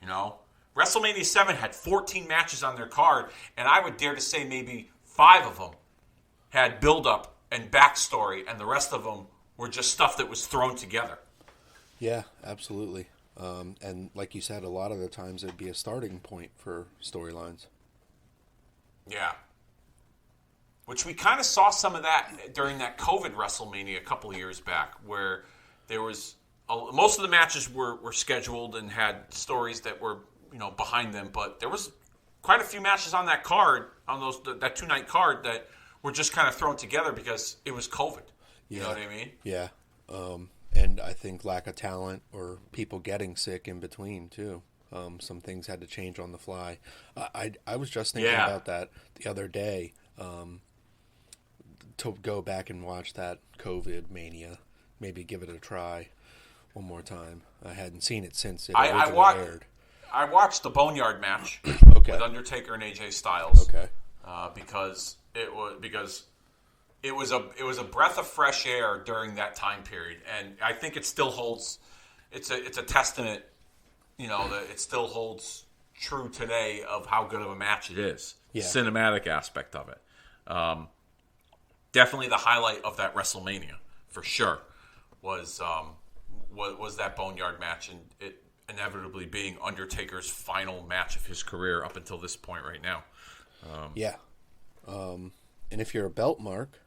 You know? WrestleMania 7 had 14 matches on their card, and I would dare to say maybe 5 of them had build-up and backstory, and the rest of them were just stuff that was thrown together. Yeah, absolutely. And like you said, a lot of the times it'd be a starting point for storylines. Yeah. Which we kind of saw some of that during that COVID Wrestlemania a couple of years back, where there was most of the matches were scheduled and had stories that were behind them, but there was quite a few matches on that card, on that 2-night card, that were just kind of thrown together because it was COVID. You know what I mean? Yeah. And I think lack of talent or people getting sick in between too. Some things had to change on the fly. I was just thinking about that the other day. To go back and watch that COVID Mania, maybe give it a try one more time. I hadn't seen it since it originally aired. I watched the Boneyard match with Undertaker and AJ Styles. Okay. Because it was a breath of fresh air during that time period, and I think it still holds. It's a testament, that it still holds true today of how good of a match it is. Yeah. Cinematic aspect of it. Definitely the highlight of that WrestleMania for sure was that Boneyard match, and it inevitably being Undertaker's final match of his career up until this point right now. And if you're a belt mark,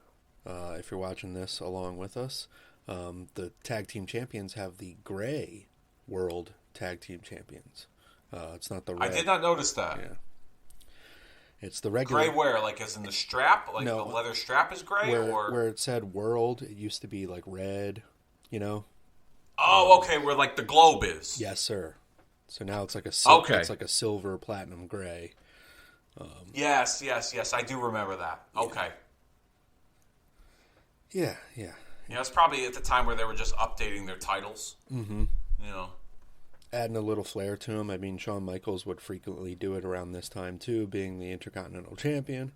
if you're watching this along with us, the tag team champions have the gray world tag team champions. It's not the red. I did not notice that. Yeah. It's the regular... Gray where? Like as in the strap? Like no, the leather strap is gray? Where it said world, it used to be like red, Oh, okay, where like the globe is. Yes, sir. So now it's like a it's like a silver platinum gray. Yes, I do remember that. Okay. Yeah. It's probably at the time where they were just updating their titles. Mm-hmm. Adding a little flair to them. I mean, Shawn Michaels would frequently do it around this time too, being the Intercontinental Champion.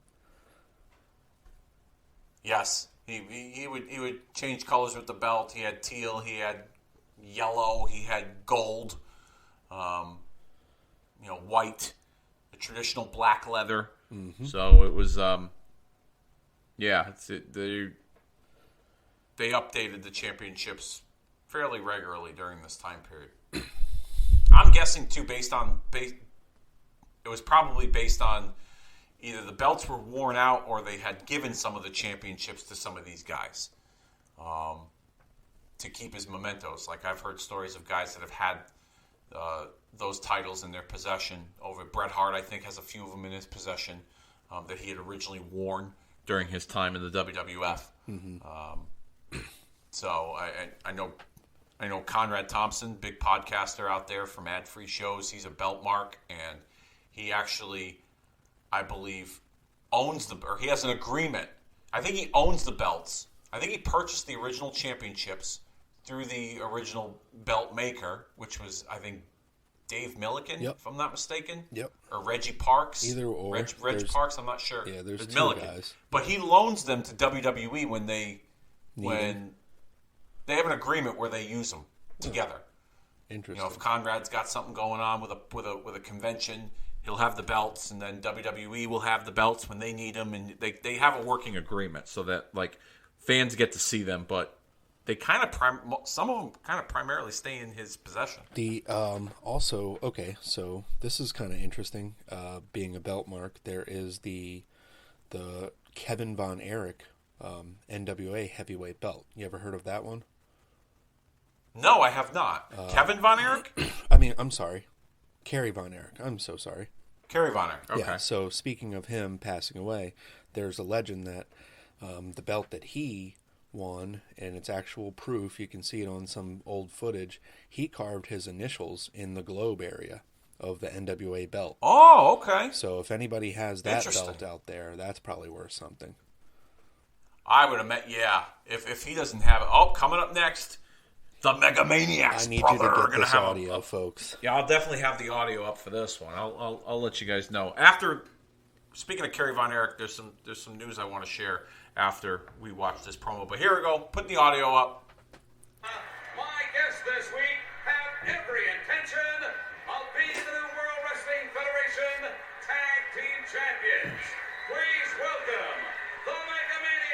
Yes, he would change colors with the belt. He had teal, he had yellow, he had gold, white, the traditional black leather. Mm-hmm. So it was, they updated the championships fairly regularly during this time period. I'm guessing too, it was probably based on either the belts were worn out or they had given some of the championships to some of these guys to keep as mementos. Like I've heard stories of guys that have had those titles in their possession. Over Bret Hart, I think, has a few of them in his possession that he had originally worn during his time in the WWF. Mm-hmm. So I know Conrad Thompson, big podcaster out there from ad-free shows. He's a belt mark, and he actually, I believe, he has an agreement. I think he owns the belts. I think he purchased the original championships through the original belt maker, which was, I think, Dave Milliken, if I'm not mistaken. Yep. Or Reggie Parks. Either or. Reg Parks, I'm not sure. Yeah, there's two Milliken. guys. But he loans them to WWE when they have an agreement where they use them together. Interesting. If Conrad's got something going on with a convention, he'll have the belts, and then WWE will have the belts when they need them, and they have a working agreement so that like fans get to see them, but they kind of some of them kind of primarily stay in his possession. The also okay, so this is kind of interesting. Being a belt mark, there is the Kevin Von Erich NWA heavyweight belt. You ever heard of that one? No, I have not. Kevin Von Erich? I'm sorry. Kerry Von Erich. I'm so sorry. Kerry Von Erich. Okay. Yeah, so speaking of him passing away, there's a legend that the belt that he won, and it's actual proof, you can see it on some old footage, he carved his initials in the globe area of the NWA belt. Oh, okay. So if anybody has that belt out there, that's probably worth something. I would have met, yeah. If he doesn't have it. Oh, coming up next, the Megamaniacs. I need you to get this audio, folks. Yeah, I'll definitely have the audio up for this one. I'll let you guys know. After, speaking of Kerry Von Erich, there's some news I want to share after we watch this promo. But here we go. Put the audio up. My guests this week have every intention of being the new World Wrestling Federation Tag Team Champions. Please welcome the Megamaniacs.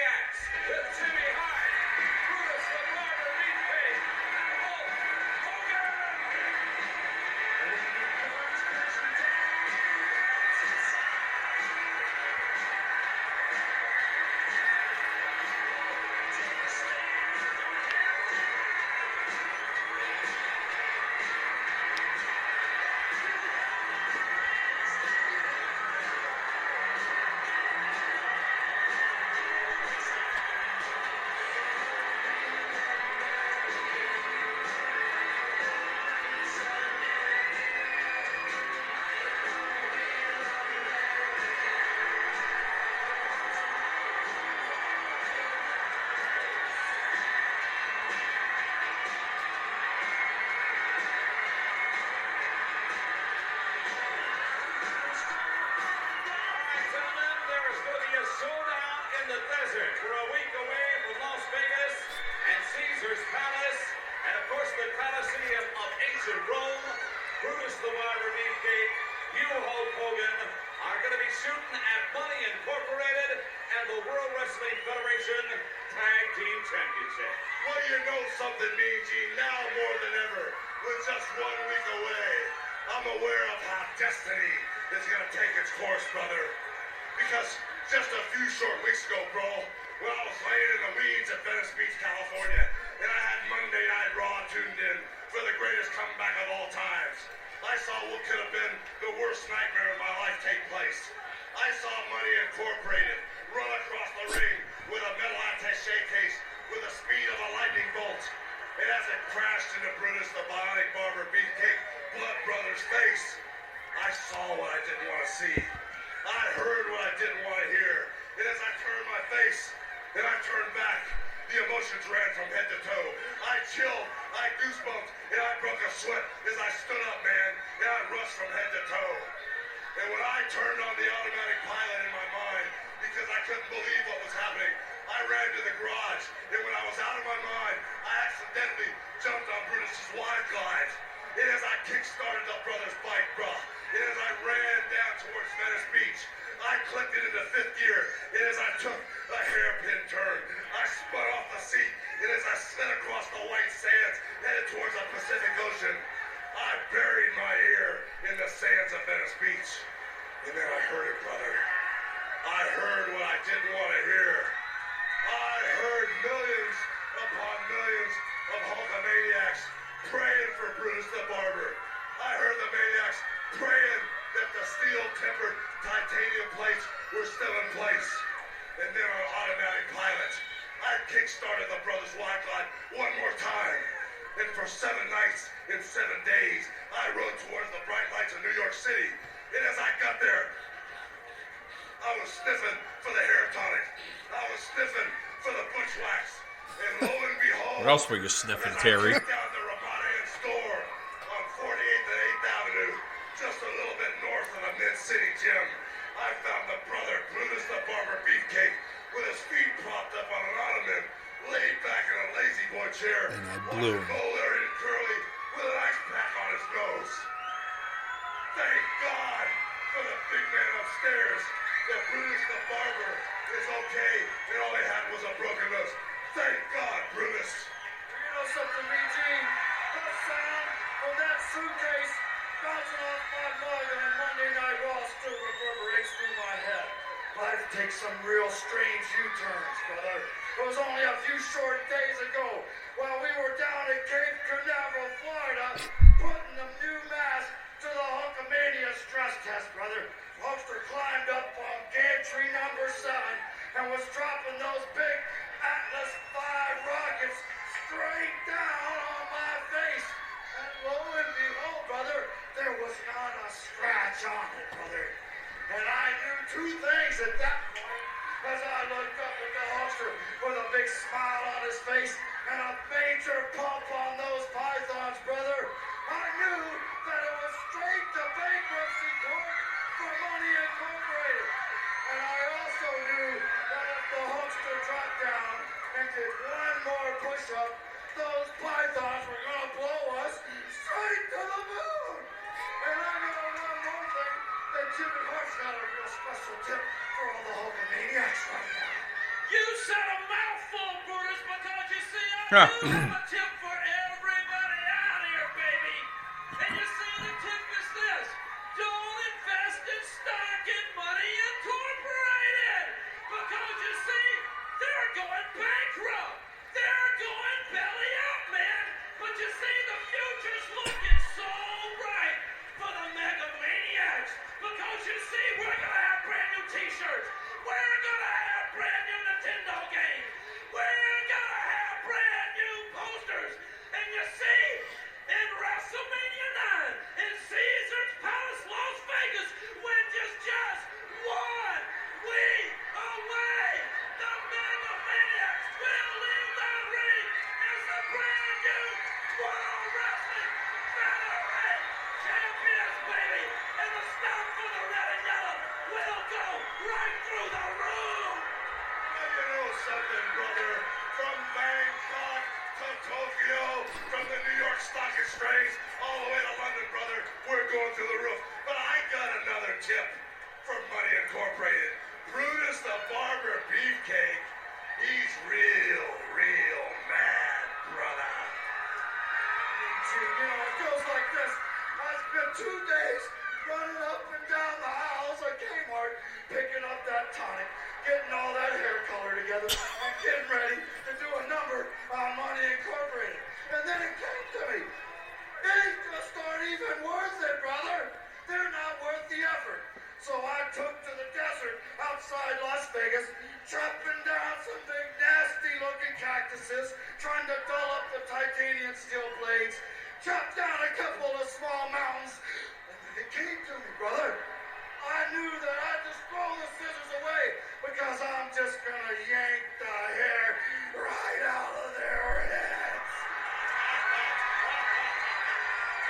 the Colosseum of ancient Rome, Brutus the Barber Beefcake, you, Hulk Hogan, are going to be shooting at Money Incorporated and the World Wrestling Federation Tag Team Championship. Well, you know something, Mean Gene, now more than ever, with just 1 week away, I'm aware of how destiny is going to take its course, brother. Because just a few short weeks ago, bro, when I was laying in the weeds at Venice Beach, California, and I had Monday Night Raw tuned in for the greatest comeback of all times, I saw what could have been the worst nightmare of my life take place. I saw Money Incorporated run across the ring with a metal attaché case with the speed of a lightning bolt. And as it crashed into Brutus the Bionic Barber Beefcake Blood Brothers' face, I saw what I didn't want to see. I heard what I didn't want to hear. And as I turned my face and I turned back, the emotions ran from head to toe. I chilled, I goosebumped, and I broke a sweat as I stood up, man, and I rushed from head to toe. And when I turned on the automatic pilot in my mind, because I couldn't believe what was happening, I ran to the garage, and when I was out of my mind, I accidentally jumped on Brutus's wide glide. And as I kick-started the brother's bike, bruh, and as I ran down towards Venice Beach, I clicked it into fifth gear, and as I took a hairpin turn, I spun off the seat, and as I slid across the white sands, headed towards the Pacific Ocean, I buried my ear in the sands of Venice Beach. And then I heard it, brother. I heard what I didn't want to hear. I heard millions upon millions of Hulkamaniacs praying for Brutus the Barber. I heard the maniacs praying that the steel-tempered titanium plates were still in place. And then on automatic pilot, I kick-started the Brothers Wide Glide one more time. And for 7 nights and 7 days, I rode towards the bright lights of New York City. And as I got there, I was sniffing for the hair tonic. I was sniffing for the bushwhacks. And lo and behold, What else were you sniffing, Terry? I checked out the Ramada store on 48th and 8th Avenue, just a little bit north of the Mid-City Gym. I found the brother, Brutus the Barber Beefcake, with his feet propped up on an ottoman, laid back in a lazy boy chair, And I blew him. Larry and Curly with an ice pack on his nose. Thank God for the big man upstairs. That Brutus the Barber is okay, and all he had was a broken nose. Thank God, Brutus. You know something, Eugene? That sound from that suitcase bouncing off my mug on Monday Night Raw still reverberates through my head. Life takes some real strange U-turns, brother. It was only a few short days ago while we were down at Cape Canaveral, Florida, putting the new mask to the Hulkamania stress test, brother. Hulkster climbed up on gantry number 7 and was dropping those big Atlas V rockets straight down on my face. And lo and behold, brother, there was not a scratch on it, brother. And I knew 2 things at that point as I looked up at the Hulkster with a big smile on his face and a major pump on those pythons, brother. I knew that it was straight to bankruptcy court for Money Incorporated. And I also knew that if the Hulkster dropped down and did one more push-up, those pythons were going to blow us straight to the moon. And I know one more thing, that Jimmy Hart's got a real special tip for all the Hulkamaniacs right now. You said a mouthful, Brutus, because you see, I Huh. do have a tip for everybody out here, baby. And you see, the tip is this. Don't invest in stock in Money Incorporated. Because you see, they're going bankrupt. They're going belly up, man. But you see, the future's looking so bright for the Mega Maniacs. Because you see, we're going to have brand new t-shirts. We're going to have brand new Nintendo games. We're going to have brand new posters. tip from Money Incorporated. Brutus the Barber Beefcake. He's real mad, brother. You know, it goes like this. I spent 2 days running up and down the aisles at Kmart, picking up that tonic, getting all that hair color together, and getting ready to do a number on Money Incorporated. And then it came to me. These just aren't even worth it, brother. They're not worth the effort. So I took to the desert outside Las Vegas, chopping down some big nasty-looking cactuses, trying to dull up the titanium steel blades, chopped down a couple of small mountains, and then it came to me, brother. I knew that I'd just throw the scissors away because I'm just gonna yank the hair right out of their heads.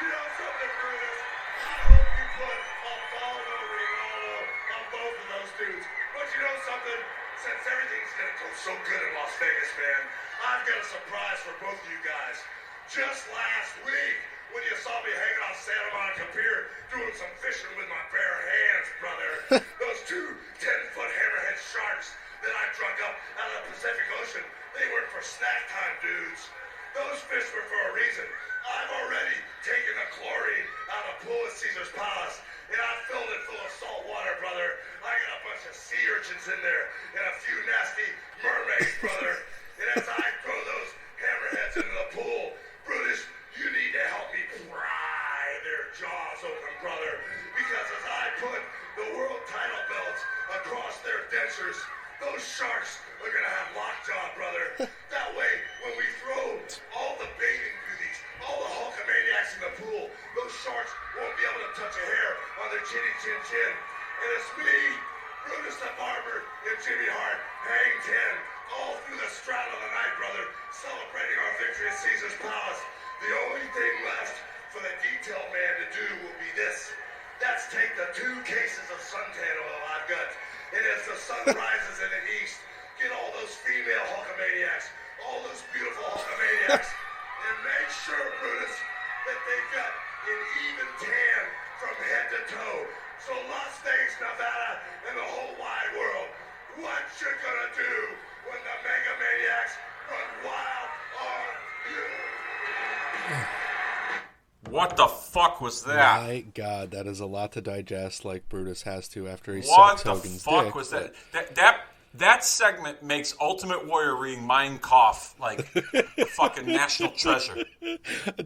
You know something, Brutus? I hope you put a Baldo Rinaldo on both of those dudes. But you know something? Since everything's gonna go so good in Las Vegas, man, I've got a surprise for both of you guys. Just last week, when you saw me hanging off Santa Monica Pier doing some fishing with my bare hands, brother, those 2 10-foot hammerhead sharks that I drug up out of the Pacific Ocean, they weren't for snack time, dudes. Those fish were for a reason. I've already taken the chlorine out of the pool at Caesar's Palace, and I've filled it full of salt water, brother. I got a bunch of sea urchins in there and a few nasty mermaids, brother. And as I throw those hammerheads into the pool, Brutus, you need to help me pry their jaws open, brother. Because as I put the world title belts across their dentures, those sharks are going to have lockjaw, brother. That way, when we throw all the bathing beauties, all the Hulkamaniacs in the pool, those sharks won't be able to touch a hair on their chinny chin chin. And it's me, Brutus the Barber, and Jimmy Hart, hang 10, all through the straddle of the night, brother, celebrating our victory at Caesar's Palace. The only thing left for the detail man to do will be this. That's take the 2 cases of suntan oil I've got, and as the sun rises in the east, get all those female Hulkamaniacs, all those beautiful Hulkamaniacs, and make sure, Brutus, that they've got an even tan from head to toe. So Las Vegas, Nevada, and the whole wide world, what you gonna do when the Mega Maniacs run wild on you? What the fuck was that? My God, that is a lot to digest. Like Brutus has to after he What sucks the Hogan's fuck dick, was but- that? That segment makes Ultimate Warrior reading Mein Kampf like fucking national treasure.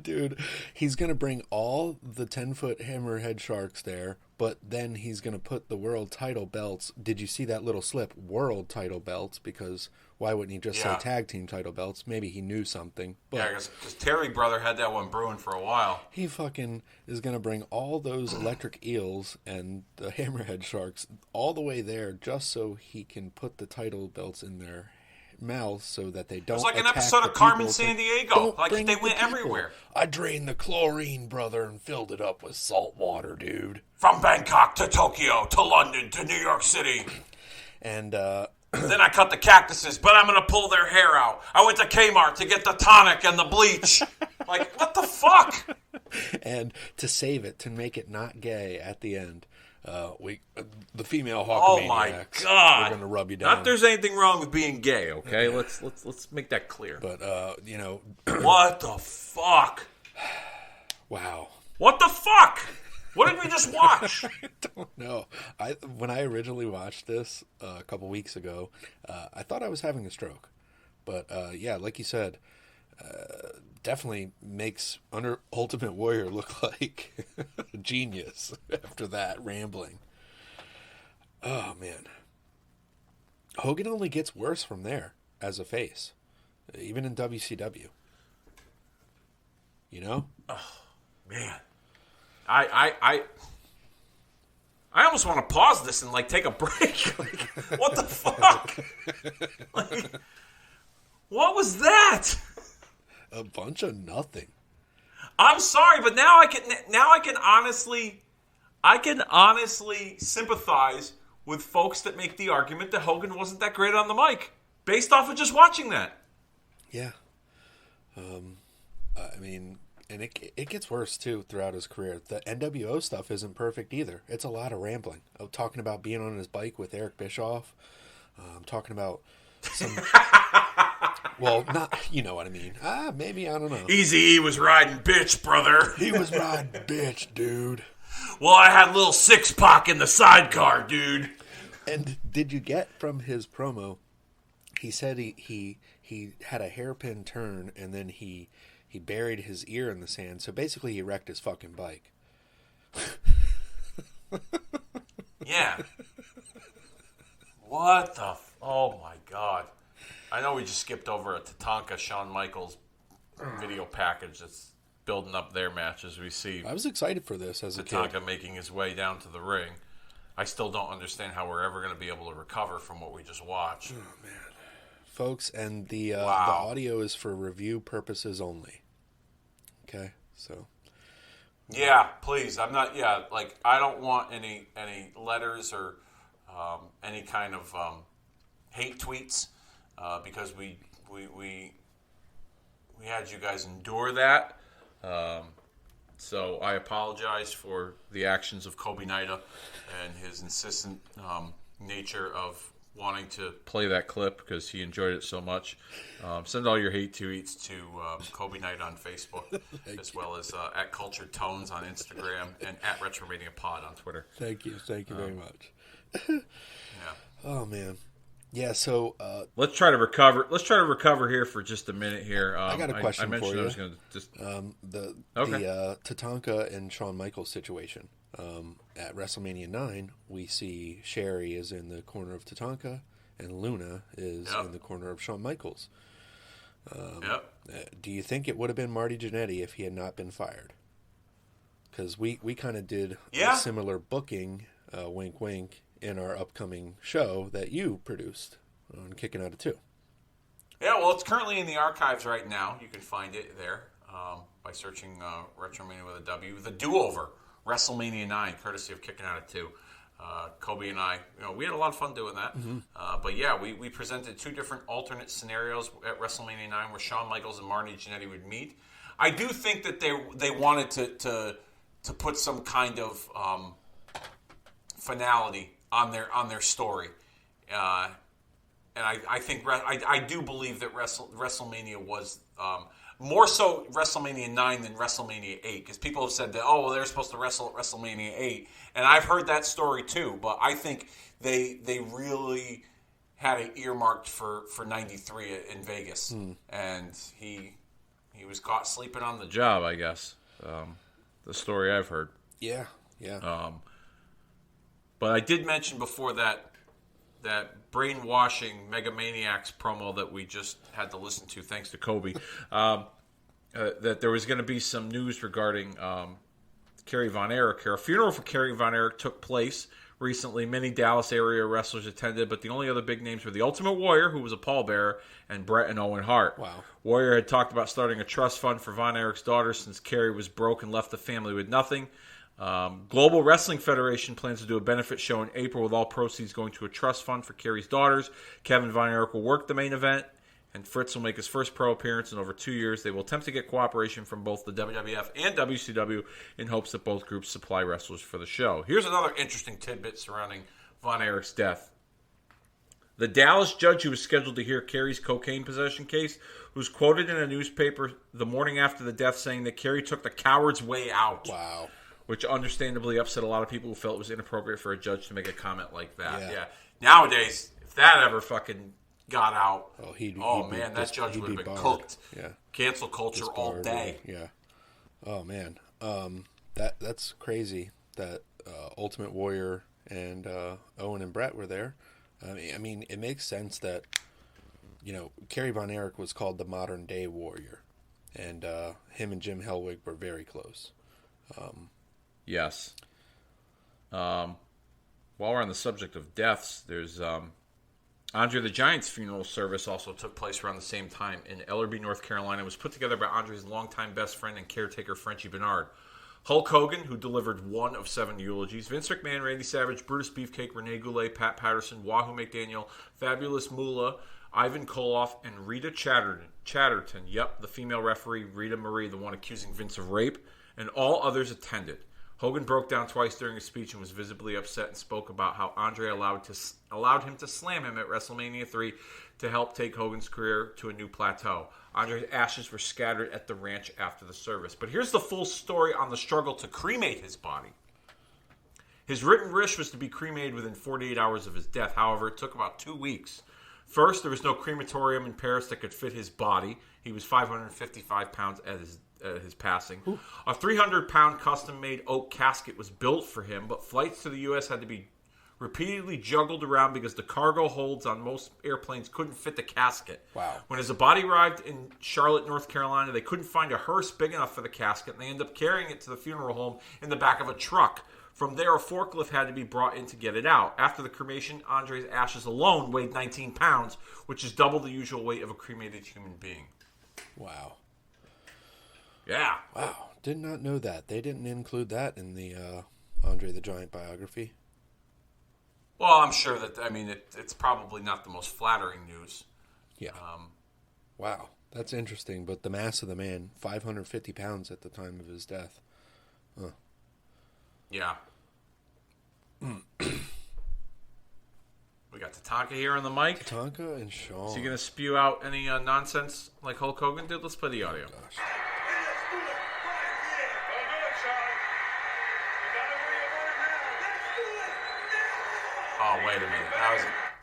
Dude, he's going to bring all the 10-foot hammerhead sharks there, but then he's going to put the world title belts. Did you see that little slip? World title belts, because why wouldn't he just say tag team title belts? Maybe he knew something. But Yeah, because Terry brother had that one brewing for a while. he fucking is going to bring all those electric eels and the hammerhead sharks all the way there just so he can put the title belts in their mouths so that they don't It's like an attack episode the of Carmen people. Sandiego. Don't Like bring they the went people. everywhere. I drained the chlorine, brother, and filled it up with salt water, dude. From Bangkok to Tokyo to London to New York City. And Then I cut the cactuses, but I'm going to pull their hair out. I went to Kmart to get the tonic and the bleach. Like, what the fuck? and to save it, to make it not gay at the end, the female Oh Hulkamaniacs, my God. we're going to rub you down. Not there's anything wrong with being gay, okay? Let's make that clear. But, What the fuck? wow. What the fuck? What did we just watch? I don't know. When I originally watched this a couple weeks ago, I thought I was having a stroke. But, yeah, like you said, definitely makes Ultimate Warrior look like a genius after that rambling. Oh, man. Hogan only gets worse from there as a face, even in WCW. You know? Man. I almost want to pause this and, like, take a break. Like, what the fuck? Like, what was that? A bunch of nothing. I'm sorry, but now I can honestly sympathize with folks that make the argument that Hogan wasn't that great on the mic, based off of just watching that. Yeah. I mean, And it gets worse, too, throughout his career. The NWO stuff isn't perfect either. It's a lot of rambling. Talking about being on his bike with Eric Bischoff. Talking about some... well, not... You know what I mean. Maybe, I don't know. Easy-E was riding bitch, brother. He was riding bitch, dude. Well, I had a little six-pack in the sidecar, dude. And did you get from his promo, he said he had a hairpin turn, and then he buried his ear in the sand, so basically he wrecked his fucking bike. Yeah. What the... Oh, my God. I know we just skipped over a Tatanka Shawn Michaels video package that's building up their match as we see. I was excited for this as a kid. Tatanka making his way down to the ring. I still don't understand how we're ever going to be able to recover from what we just watched. Oh, man. Folks, and the Wow. the audio is for review purposes only. Okay, so... Yeah, please. I'm not. Yeah, like I don't want any letters or any kind of hate tweets because we had you guys endure that. So I apologize for the actions of Kobe Naida and his insistent nature of wanting to play that clip because he enjoyed it so much. Send all your hate tweets to Kobe Knight on Facebook, as well as at Cultured Tones on Instagram and at Retromania Pod on Twitter. Thank you very much. Yeah. Oh man, yeah. So let's try to recover. Let's try to recover here for just a minute here. I got a question I mentioned for you. I was going to just the Tatanka and Shawn Michaels situation. At WrestleMania 9, we see Sherry is in the corner of Tatanka, and Luna is in the corner of Shawn Michaels. Do you think it would have been Marty Jannetty if he had not been fired? Because we kind of did a similar booking, wink wink, in our upcoming show that you produced on Kicking Out of 2. Yeah, well, it's currently in the archives right now. You can find it there by searching Retromania with a W. The Do-Over, WrestleMania 9, courtesy of Kicking Out of 2. Kobe and I, we had a lot of fun doing that. Mm-hmm. But yeah, we presented two different alternate scenarios at WrestleMania 9 where Shawn Michaels and Marty Jannetty would meet. I do think that they wanted to put some kind of finality on their story. And I think I do believe that WrestleMania was more so WrestleMania 9 than WrestleMania 8, because people have said that they're supposed to wrestle at WrestleMania 8, and I've heard that story too. But I think they really had it earmarked for 93 in Vegas, and he was caught sleeping on the job, I guess. The story I've heard. Yeah. But I did mention before that brainwashing Megamaniacs promo that we just had to listen to, thanks to Kobe, that there was going to be some news regarding Kerry Von Erich here. A funeral for Kerry Von Erich took place recently. Many Dallas area wrestlers attended, but the only other big names were the Ultimate Warrior, who was a pallbearer, and Bret and Owen Hart. Wow. Warrior had talked about starting a trust fund for Von Erich's daughter since Kerry was broke and left the family with nothing. Global Wrestling Federation plans to do a benefit show in April with all proceeds going to a trust fund for Kerry's daughters. Kevin Von Erich will work the main event, and Fritz will make his first pro appearance in over 2 years. They will attempt to get cooperation from both the WWF and WCW in hopes that both groups supply wrestlers for the show. Here's another interesting tidbit surrounding Von Erich's death. The Dallas judge who was scheduled to hear Kerry's cocaine possession case was quoted in a newspaper the morning after the death saying that Kerry took the coward's way out. Wow. Which understandably upset a lot of people who felt it was inappropriate for a judge to make a comment like that. Yeah. Nowadays, if that ever fucking got out, that judge would have been cooked. Yeah. Cancel culture all day. Yeah. Oh man, that's crazy. That Ultimate Warrior and Owen and Bret were there. I mean, it makes sense that Kerry Von Erich was called the modern day Warrior, and him and Jim Hellwig were very close. Yes. While we're on the subject of deaths, there's Andre the Giant's funeral service also took place around the same time in Ellerbe, North Carolina. It was put together by Andre's longtime best friend and caretaker, Frenchie Bernard. Hulk Hogan, who delivered 1 of 7 eulogies, Vince McMahon, Randy Savage, Brutus Beefcake, Rene Goulet, Pat Patterson, Wahoo McDaniel, Fabulous Moolah, Ivan Koloff, and Rita Chatterton. Yep, the female referee, Rita Marie, the one accusing Vince of rape, and all others attended. Hogan broke down twice during his speech and was visibly upset and spoke about how Andre allowed him to slam him at WrestleMania 3 to help take Hogan's career to a new plateau. Andre's ashes were scattered at the ranch after the service. But here's the full story on the struggle to cremate his body. His written wish was to be cremated within 48 hours of his death. However, it took about 2 weeks. First, there was no crematorium in Paris that could fit his body. He was 555 pounds at his passing. Ooh. A 300-pound custom-made oak casket was built for him, but flights to the U.S. had to be repeatedly juggled around because the cargo holds on most airplanes couldn't fit the casket. Wow. When his body arrived in Charlotte, North Carolina, they couldn't find a hearse big enough for the casket, and they ended up carrying it to the funeral home in the back of a truck. From there, a forklift had to be brought in to get it out. After the cremation, Andre's ashes alone weighed 19 pounds, which is double the usual weight of a cremated human being. Wow. Yeah. Wow. Did not know that. They didn't include that in the Andre the Giant biography. Well, I'm sure that, it's probably not the most flattering news. Yeah. Wow. That's interesting. But the mass of the man, 550 pounds at the time of his death. Huh. Yeah. We got Tatanka here on the mic. Tatanka and Shawn. Is he going to spew out any nonsense like Hulk Hogan did? Let's play the audio. Oh, gosh. Oh, wait a minute.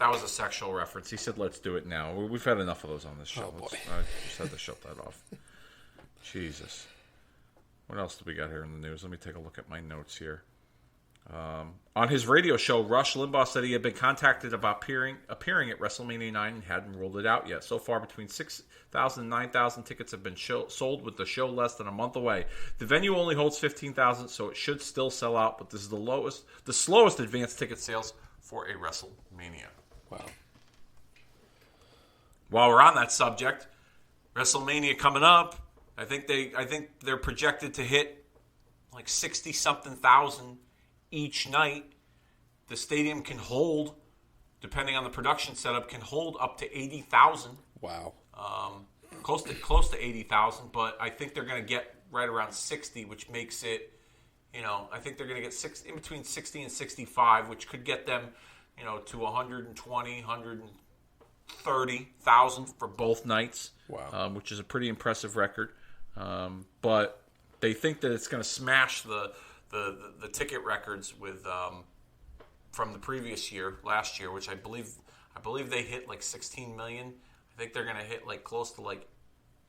That was a sexual reference. He said, let's do it now. We've had enough of those on this show. Oh, boy. I just had to shut that off. Jesus. What else do we got here in the news? Let me take a look at my notes here. On his radio show, Rush Limbaugh said he had been contacted about appearing at WrestleMania 9 and hadn't ruled it out yet. So far, between 6,000 and 9,000 tickets have been sold, with the show less than a month away. The venue only holds 15,000, so it should still sell out, but this is the slowest advanced ticket sales for a WrestleMania. Wow. While we're on that subject, WrestleMania coming up. I think they're projected to hit like 60-something thousand each night. The stadium can hold, depending on the production setup, can hold up to 80,000. Wow. Close to 80,000, but I think they're going to get right around 60, which makes it, I think they're going to get in between 60 and 65, which could get them, to 120, 130,000 for both nights. Wow. Which is a pretty impressive record. But they think that it's going to smash the ticket records with from the previous year, last year, which I believe they hit like 16 million. I think they're going to hit like close to like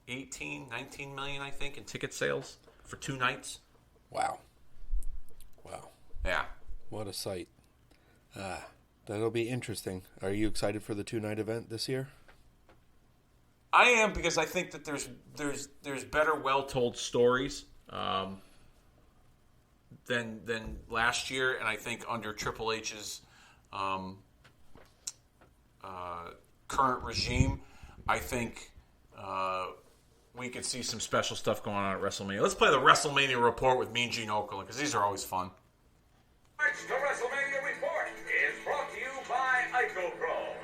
18, 19 million, I think, in ticket sales for 2 nights. Wow. Yeah. What a sight. That'll be interesting. Are you excited for the 2-night event this year? I am, because I think that there's better well-told stories than last year, and I think under Triple H's current regime, I think we could see some special stuff going on at WrestleMania. Let's play the WrestleMania report with Mean Gene Okerlund, because these are always fun. The WrestleMania report is brought to you by IcoPro.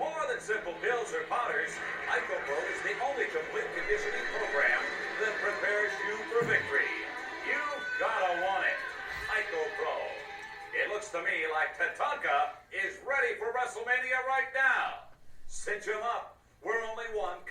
More than simple pills or powders, IcoPro is the only complete conditioning program that prepares you for victory. You've gotta want it. IcoPro. It looks to me like Tatanka is ready for WrestleMania right now. Cinch him up. We're only 1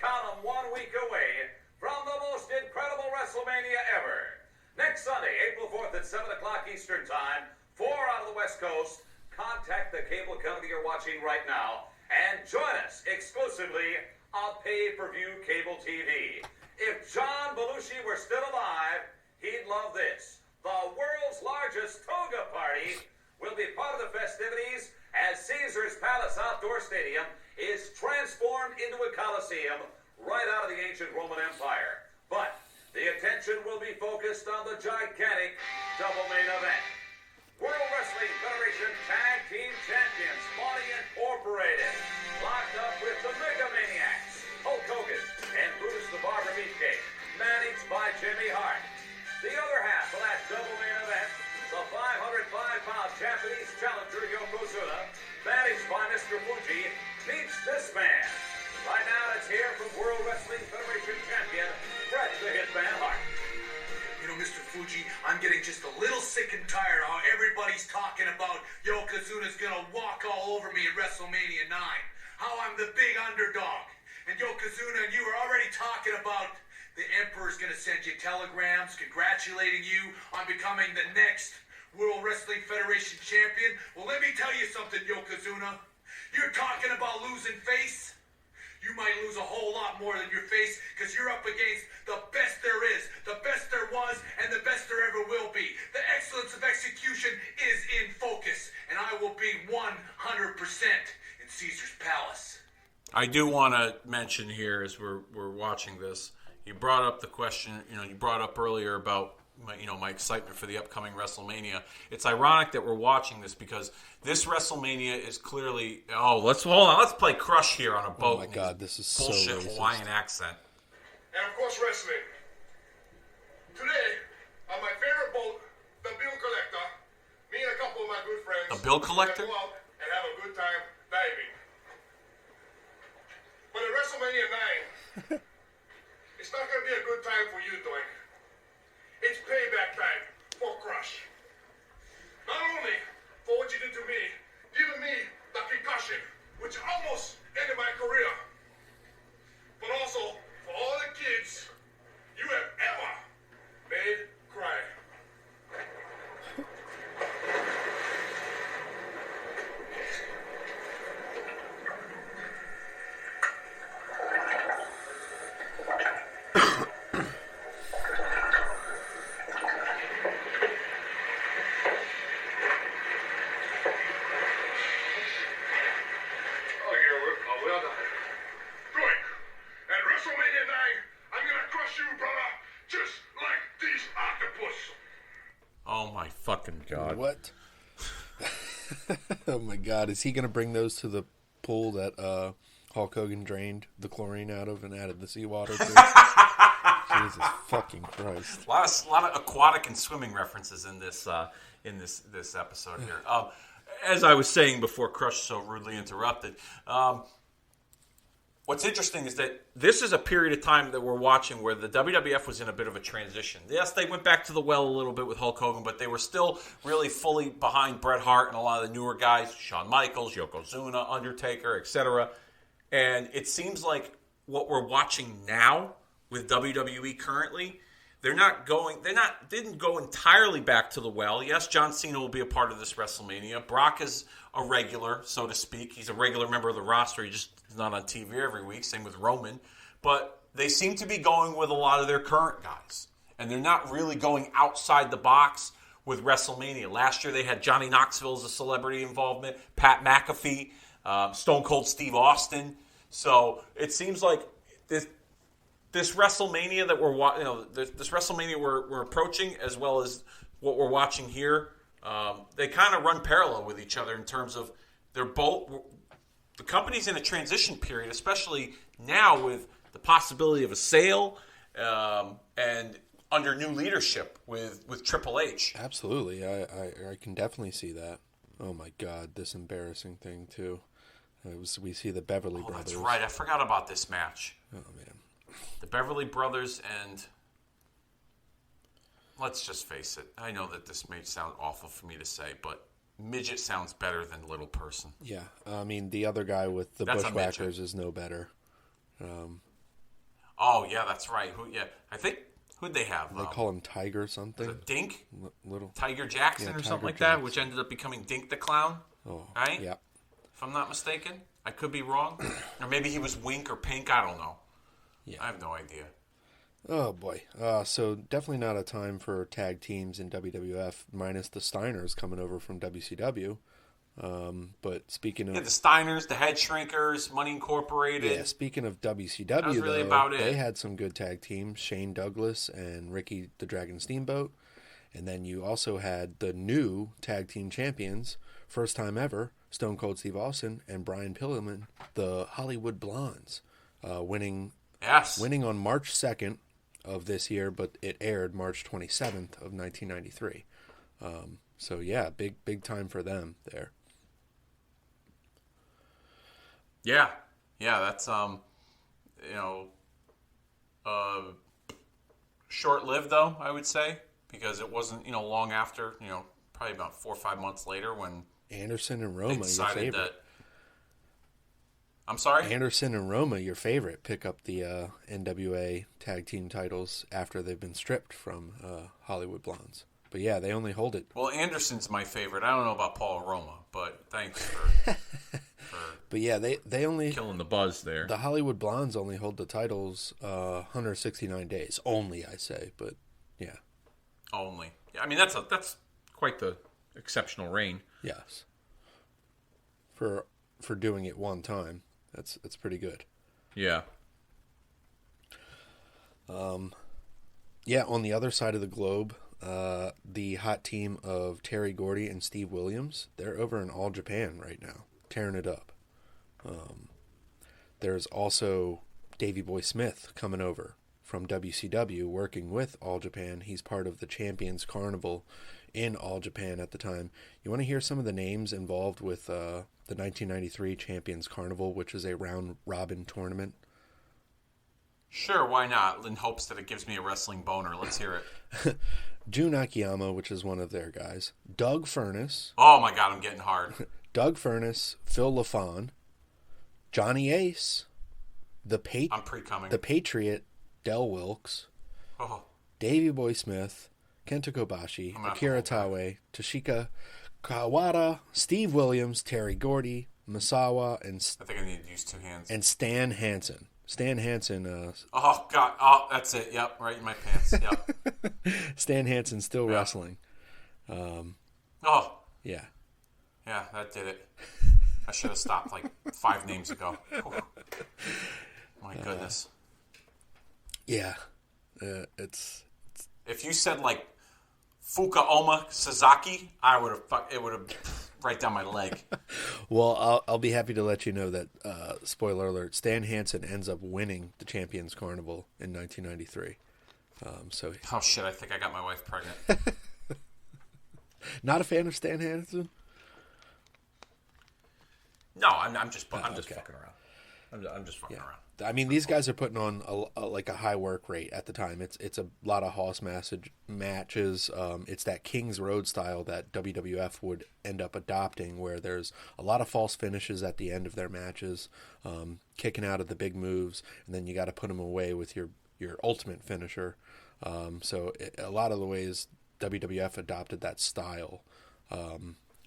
week away from the most incredible WrestleMania ever. Next Sunday, April 4th at 7 o'clock Eastern Time, 4 out of the West Coast. Contact the cable company you're watching right now and join us exclusively on pay-per-view cable TV. If John Belushi were still alive, he'd love this. The world's largest toga party will be part of the festivities as Caesar's Palace Outdoor Stadium is transformed into a coliseum right out of the ancient Roman Empire. But the attention will be focused on the gigantic double main event. World Wrestling Federation Tag Team Champions, Money Incorporated, locked up with the Mega Maniacs, Hulk Hogan and Brutus the Barber Beefcake, managed by Jimmy Hart. The other half of that double main event, the 505-pound Japanese challenger Yokozuna, managed by Mr. Fuji, meets this man, talking about Yokozuna's gonna walk all over me at WrestleMania 9. How I'm the big underdog. And Yokozuna and you are already talking about the Emperor's gonna send you telegrams congratulating you on becoming the next World Wrestling Federation champion. Well, let me tell you something, Yokozuna. You're talking about losing face. You might lose a whole lot more than your face because you're up against the best there is, the best there was, and the best there ever will be. The excellence of execution is in focus, and I will be 100% in Caesar's Palace. I do want to mention here as we're watching this, you brought up the question, you brought up earlier about my excitement for the upcoming WrestleMania. It's ironic that we're watching this because this WrestleMania is clearly. Let's play Crush here on a boat. Oh my God, this is bullshit so racist. Hawaiian accent. And of course, wrestling. Today, on my favorite boat, the Bill Collector, me and a couple of my good friends. The Bill Collector? Go out and have a good time diving. But at WrestleMania 9, it's not going to be a good time for you, Doink. It's payback time for Crush. Not only for what you did to me, giving me the concussion, which almost ended my career, but also for all the kids you have ever made cry. Fucking God. What? Oh my God. Is he going to bring those to the pool that Hulk Hogan drained the chlorine out of and added the seawater to? Jesus fucking Christ. A lot of aquatic and swimming references in this episode here. As I was saying before Crush so rudely interrupted, what's interesting is that this is a period of time that we're watching where the WWF was in a bit of a transition. Yes, they went back to the well a little bit with Hulk Hogan, but they were still really fully behind Bret Hart and a lot of the newer guys, Shawn Michaels, Yokozuna, Undertaker, etc. And it seems like what we're watching now with WWE currently, didn't go entirely back to the well. Yes, John Cena will be a part of this WrestleMania. Brock is a regular, so to speak. He's a regular member of the roster. He just is not on TV every week. Same with Roman. But they seem to be going with a lot of their current guys. And they're not really going outside the box with WrestleMania. Last year they had Johnny Knoxville as a celebrity involvement, Pat McAfee, Stone Cold Steve Austin. So it seems like this WrestleMania that this WrestleMania we're approaching, as well as what we're watching here, they kind of run parallel with each other in terms of they're both. The company's in a transition period, especially now with the possibility of a sale and under new leadership with Triple H. Absolutely, I can definitely see that. Oh my God, this embarrassing thing too. We see the Beverly Brothers. That's right. I forgot about this match. Oh man. The Beverly Brothers and, let's just face it, I know that this may sound awful for me to say, but midget sounds better than little person. Yeah, I mean, the other guy with the Bushwhackers is no better. Oh, yeah, that's right. Who'd they have? They call him Tiger something. Was it Dink? Little Tiger Jackson or Tiger something like Jackson. that, which ended up becoming Dink the Clown. Oh, right? Yeah. If I'm not mistaken. I could be wrong. Or maybe he was Wink or Pink. I don't know. Yeah. I have no idea. Oh, boy. So definitely not a time for tag teams in WWF, minus the Steiners coming over from WCW. But speaking of... Yeah, the Steiners, the Head Shrinkers, Money Incorporated. Yeah, speaking of WCW, that was really about it. They had some good tag teams, Shane Douglas and Ricky the Dragon Steamboat. And then you also had the new tag team champions, first time ever, Stone Cold Steve Austin and Brian Pillman, the Hollywood Blondes, winning on March 2nd of this year, but it aired March 27th of 1993. So yeah, big time for them there. Yeah, that's short-lived though, I would say, because it wasn't long after probably about 4 or 5 months later when Anderson and they Roma, your decided favorite. that. I'm sorry? Anderson and Roma, your favorite, pick up the NWA tag team titles after they've been stripped from Hollywood Blondes. But yeah, they only hold it. Well, Anderson's my favorite. I don't know about Paul Roma, but thanks for But yeah, they only killing the buzz there. the Hollywood Blondes only hold the titles 169 days. Only, I say, but yeah. Only. Yeah, I mean, that's quite the exceptional reign. Yes. For doing it one time. That's pretty good. Yeah. Yeah, on the other side of the globe, the hot team of Terry Gordy and Steve Williams, they're over in All Japan right now, tearing it up. There's also Davey Boy Smith coming over from WCW, working with All Japan. He's part of the Champions Carnival in All Japan at the time. You want to hear some of the names involved with the 1993 Champions Carnival, which is a round-robin tournament? Sure, why not? In hopes that it gives me a wrestling boner. Let's hear it. Jun Akiyama, which is one of their guys. Doug Furness. Oh my God, I'm getting hard. Doug Furness, Phil LaFawn, Johnny Ace, I'm pre-coming. the Patriot, Del Wilkes, Oh, Davey Boy Smith, Kenta Kobashi, I'm not Akira the whole Taue, Toshika Kawada, Steve Williams, Terry Gordy, Masawa, I think I need to use 2 hands. and Stan Hansen. Stan Hansen, Oh God! Oh, that's it. Yep, right in my pants. Yep. Stan Hansen still wrestling. Oh, Yeah. yeah, that did it. I should have stopped like 5 names ago. Whew. My goodness. Yeah. It's If you said like Fukaoma Sasaki, I would have. It would have right down my leg. Well, I'll be happy to let you know that, spoiler alert, Stan Hansen ends up winning the Champions Carnival in 1993. So, Oh shit! I think I got my wife pregnant. not a fan of Stan Hansen? No, I'm just okay. fucking around. I'm just fucking around. I mean, these guys are putting on a high work rate at the time. It's a lot of Hoss matches. It's that Kings Road style that WWF would end up adopting, where there's a lot of false finishes at the end of their matches, kicking out of the big moves, and then you got to put them away with your ultimate finisher. A lot of the ways WWF adopted that style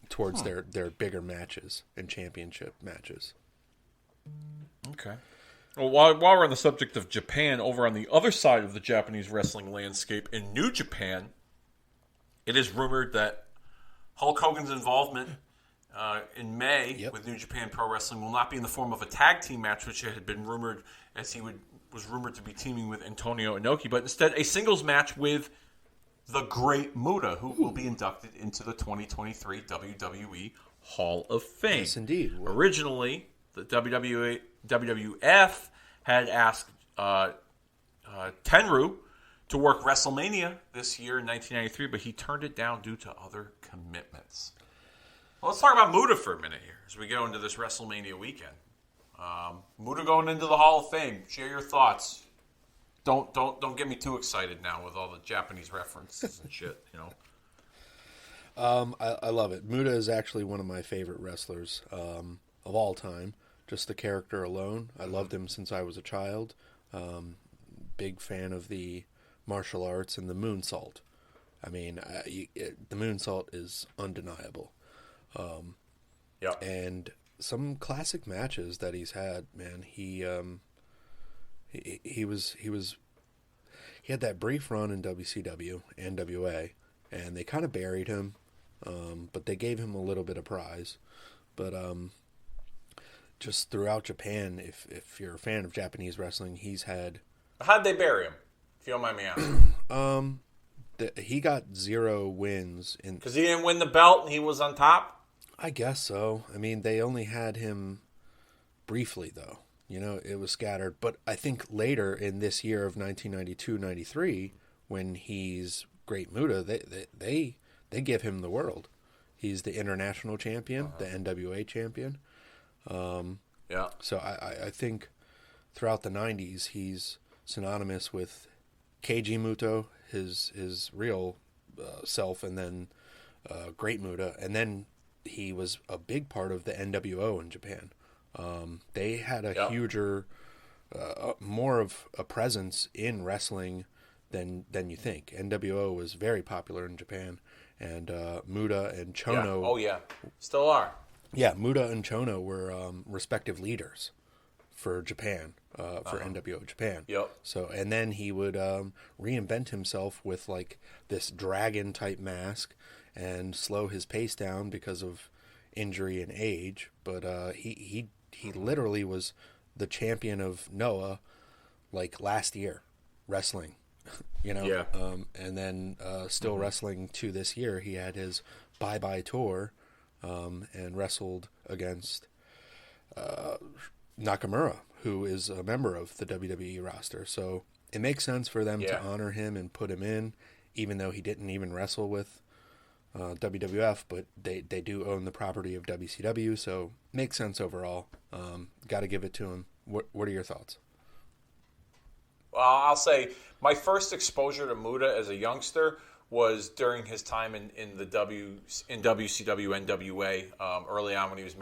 towards their bigger matches and championship matches. Okay. Well, while we're on the subject of Japan, over on the other side of the Japanese wrestling landscape in New Japan, it is rumored that Hulk Hogan's involvement in May with New Japan Pro Wrestling will not be in the form of a tag team match, which had been rumored as he was rumored to be teaming with Antonio Inoki, but instead a singles match with the Great Muta, who will be inducted into the 2023 WWE Hall of Fame. Yes, indeed. Originally, the WWF had asked Tenryu to work WrestleMania this year in 1993, but he turned it down due to other commitments. Well, let's talk about Muta for a minute here as we go into this WrestleMania weekend. Muta going into the Hall of Fame. Share your thoughts. Don't get me too excited now with all the Japanese references and shit. You know. I love it. Muta is actually one of my favorite wrestlers of all time. Just the character alone. I loved him since I was a child. Big fan of the martial arts and the moonsault. I mean, the moonsault is undeniable. Yeah. And some classic matches that he's had, man. He had that brief run in WCW, NWA, and they kind of buried him, but they gave him a little bit of prize. But just throughout Japan, if you're a fan of Japanese wrestling, he's had... How'd they bury him, if you don't mind me asking? He got 0 wins. Because he didn't win the belt and he was on top? I guess so. I mean, they only had him briefly, though. You know, it was scattered. But I think later in this year of 1992-93, when he's Great Muta, they give him the world. He's the international champion, the NWA champion. Yeah. So I think throughout the 90s, he's synonymous with Keiji Muto, his real self, and then Great Muta, and then he was a big part of the NWO in Japan. They had a huger, more of a presence in wrestling than you think. NWO was very popular in Japan, and Muta and Chono. Yeah. Oh yeah, still are. Yeah, Muta and Chono were respective leaders for Japan, for NWO Japan. Yep. So, and then he would reinvent himself with like this dragon type mask and slow his pace down because of injury and age. But he literally was the champion of Noah like last year, wrestling. You know. Yeah. And then still wrestling to this year. He had his bye-bye tour. And wrestled against Nakamura, who is a member of the WWE roster. So it makes sense for them to honor him and put him in, even though he didn't even wrestle with WWF, but they do own the property of WCW, so makes sense overall. Got to give it to him. What are your thoughts? Well, I'll say my first exposure to Muta as a youngster was during his time in WCW NWA, early on when he was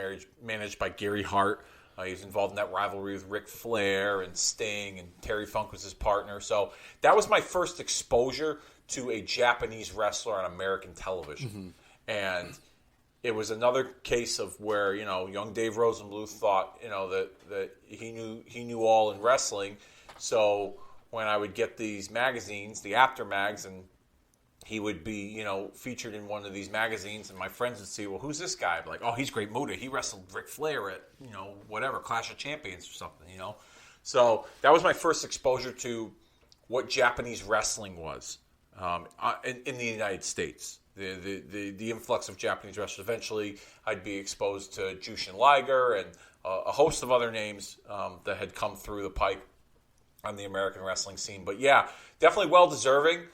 managed by Gary Hart. He was involved in that rivalry with Ric Flair and Sting, and Terry Funk was his partner. So that was my first exposure to a Japanese wrestler on American television. And it was another case of where, young Dave Rosenbluth thought, that he knew all in wrestling. So when I would get these magazines, the After Mags, and he would be, featured in one of these magazines, and my friends would see, well, who's this guy? I'd be like, oh, he's Great Muta. He wrestled Ric Flair at, whatever, Clash of Champions or something, So that was my first exposure to what Japanese wrestling was in the United States. The influx of Japanese wrestlers. Eventually, I'd be exposed to Jushin Liger and a host of other names that had come through the pipe on the American wrestling scene. But yeah, definitely well-deserving.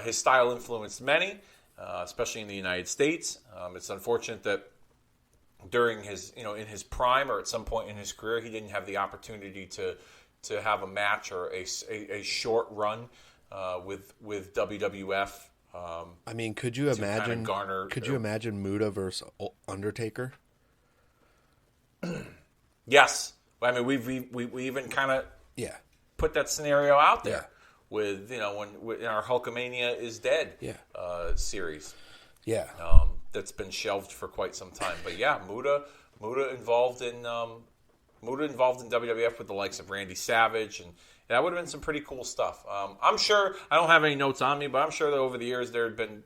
His style influenced many, especially in the United States. It's unfortunate that during his, in his prime or at some point in his career, he didn't have the opportunity to have a match or a short run with WWF. I mean, could you imagine? Could you imagine Muta versus Undertaker? Yes, I mean we even kind of put that scenario out there. With when in our Hulkamania is Dead series, that's been shelved for quite some time. But yeah, Muta involved in WWF with the likes of Randy Savage, and that would have been some pretty cool stuff. I'm sure I don't have any notes on me, but I'm sure that over the years there had been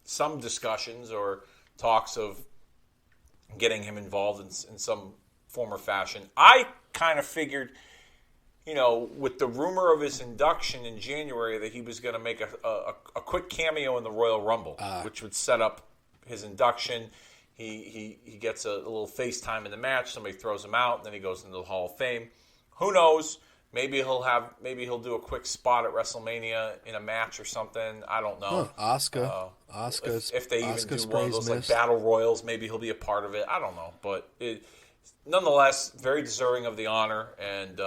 some discussions or talks of getting him involved in some form or fashion. I kind of figured, with the rumor of his induction in January, that he was going to make a quick cameo in the Royal Rumble, which would set up his induction. He gets a little FaceTime in the match. Somebody throws him out, and then he goes into the Hall of Fame. Who knows? Maybe he'll do a quick spot at WrestleMania in a match or something. I don't know. Asuka. If they even do one of those like battle royals, maybe he'll be a part of it. I don't know, but nonetheless, very deserving of the honor, and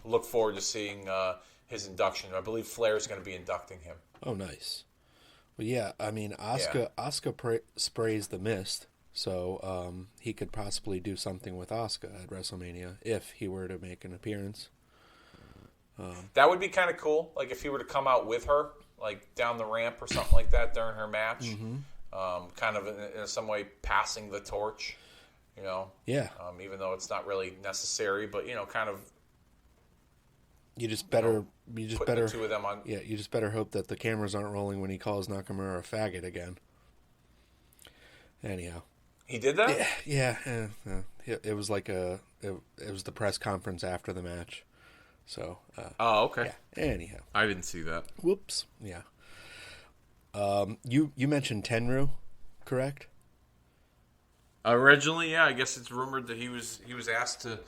look forward to seeing his induction. I believe Flair is going to be inducting him. Oh, nice. Well, yeah, I mean, Asuka sprays the mist, so he could possibly do something with Asuka at WrestleMania if he were to make an appearance. That would be kind of cool, like if he were to come out with her, like down the ramp or something like that during her match, kind of in some way passing the torch, Yeah. Even though it's not really necessary, but kind of. You just better the two of them on. Yeah, you just better hope that the cameras aren't rolling when he calls Nakamura a faggot again. Anyhow, he did that. Yeah. It was like it was the press conference after the match. So. Oh, okay. Yeah. Anyhow, I didn't see that. Whoops. Yeah. You mentioned Tenryu, correct? Originally, yeah. I guess it's rumored that he was asked to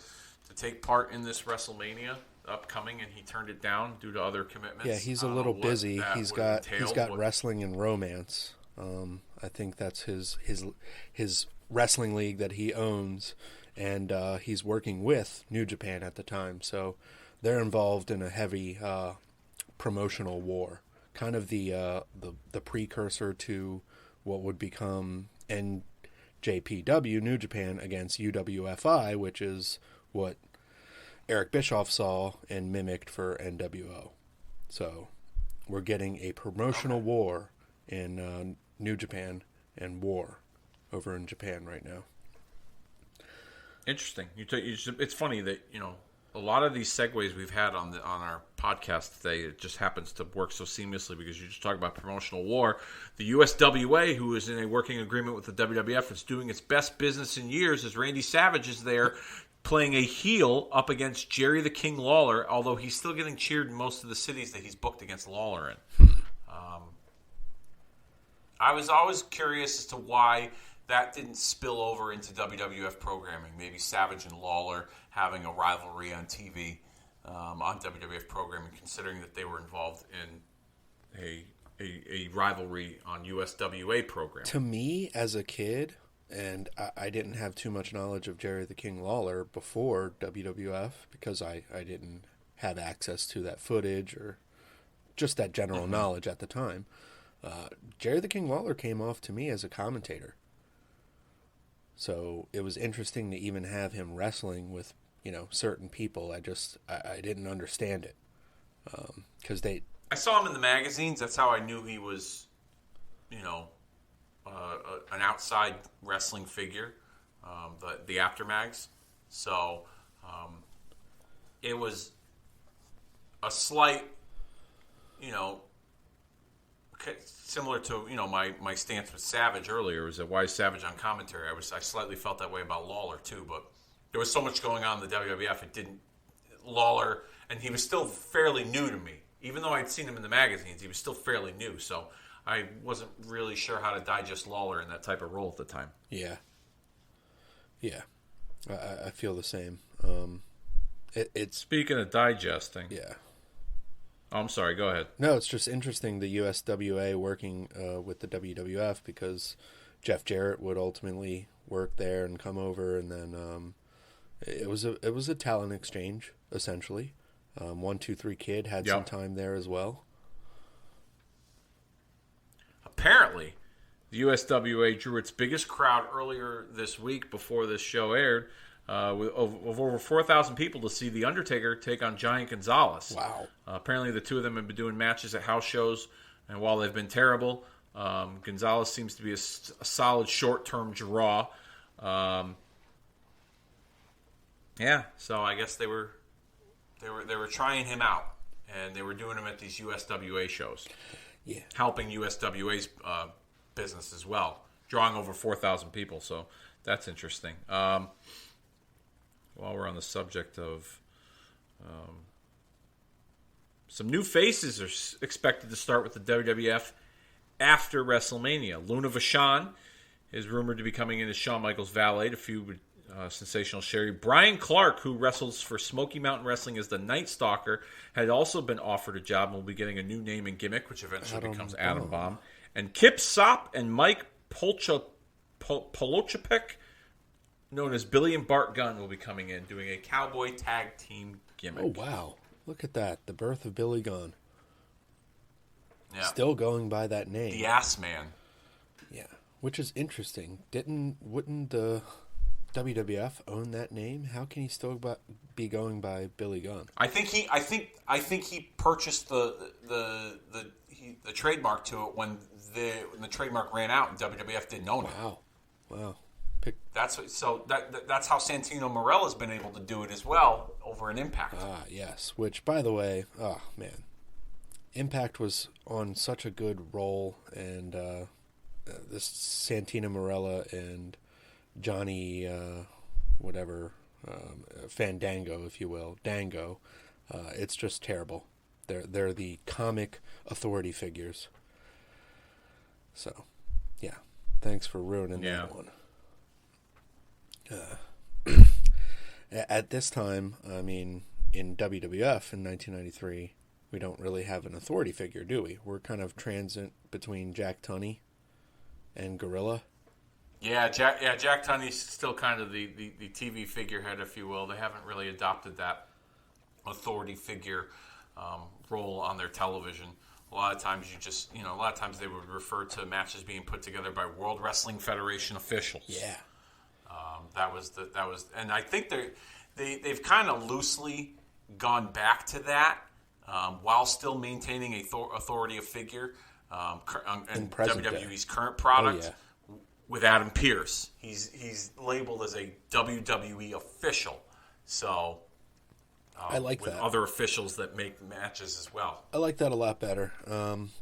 take part in this WrestleMania upcoming, and he turned it down due to other commitments. Yeah, he's a little busy. He's got wrestling and romance. I think that's his wrestling league that he owns, and he's working with New Japan at the time. So they're involved in a heavy promotional war, kind of the precursor to what would become NJPW, New Japan, against UWFI, which is what Eric Bischoff saw and mimicked for NWO. So we're getting a promotional war in New Japan and war over in Japan right now. Interesting. It's funny that, a lot of these segues we've had on our podcast today, it just happens to work so seamlessly because you just talk about promotional war. The USWA, who is in a working agreement with the WWF, is doing its best business in years as Randy Savage is there playing a heel up against Jerry the King Lawler, although he's still getting cheered in most of the cities that he's booked against Lawler in. I was always curious as to why that didn't spill over into WWF programming. Maybe Savage and Lawler having a rivalry on TV, on WWF programming, considering that they were involved in a rivalry on USWA programming. To me, as a kid, and I didn't have too much knowledge of Jerry the King Lawler before WWF because I didn't have access to that footage or just that general knowledge at the time. Jerry the King Lawler came off to me as a commentator. So it was interesting to even have him wrestling with, certain people. I didn't understand it. Because I saw him in the magazines. That's how I knew he was, an outside wrestling figure, the Aftermags. So it was a slight, similar to my stance with Savage earlier. Was that why is Savage on commentary? I slightly felt that way about Lawler too, but there was so much going on in the WWF. It didn't Lawler, and he was still fairly new to me, even though I'd seen him in the magazines. He was still fairly new, so I wasn't really sure how to digest Lawler in that type of role at the time. Yeah, I feel the same. It's speaking of digesting. Yeah. Oh, I'm sorry. Go ahead. No, it's just interesting the USWA working with the WWF because Jeff Jarrett would ultimately work there and come over, and then it was a talent exchange essentially. 1-2-3 Kid had some time there as well. Apparently, the USWA drew its biggest crowd earlier this week before this show aired. With over 4,000 people to see The Undertaker take on Giant Gonzalez. Wow. Apparently the two of them have been doing matches at house shows, and while they've been terrible, Gonzalez seems to be a solid short-term draw. So I guess they were trying him out, and they were doing him at these USWA shows. Yeah. Helping USWA's business as well, drawing over 4,000 people, so that's interesting. While we're on the subject of some new faces are expected to start with the WWF after WrestleMania. Luna Vachon is rumored to be coming in as Shawn Michaels' valet to feud with Sensational Sherry. Brian Clark, who wrestles for Smoky Mountain Wrestling as the Night Stalker, had also been offered a job and will be getting a new name and gimmick, which eventually becomes Adam Bomb. And Kip Sop and Mike Polochapek, known as Billy and Bart Gunn, will be coming in, doing a cowboy tag team gimmick. Oh, wow. Look at that. The birth of Billy Gunn. Yeah. Still going by that name. The Ass Man. Yeah. Which is interesting. Wouldn't the WWF own that name? How can he still be going by Billy Gunn? I think he purchased the trademark to it when the trademark ran out and WWF didn't own it. Wow. That's how Santino Marella's been able to do it as well over an Impact. Yes. Which, by the way, oh man, Impact was on such a good roll, and this Santino Marella and Johnny, Fandango, if you will, Dango, it's just terrible. They're the comic authority figures. So, yeah, thanks for ruining that one. At this time, I mean, in WWF in 1993, we don't really have an authority figure, do we? We're kind of transit between Jack Tunney and Gorilla. Yeah, Jack Tunney's still kind of the TV figurehead, if you will. They haven't really adopted that authority figure role on their television A lot of times they would refer to matches being put together by World Wrestling Federation officials. Yeah. That was, and I think they've kind of loosely gone back to that while still maintaining a authority of figure and WWE's current product with Adam Pearce. He's labeled as a WWE official, so I like with that. other officials that make matches as well. I like that a lot better.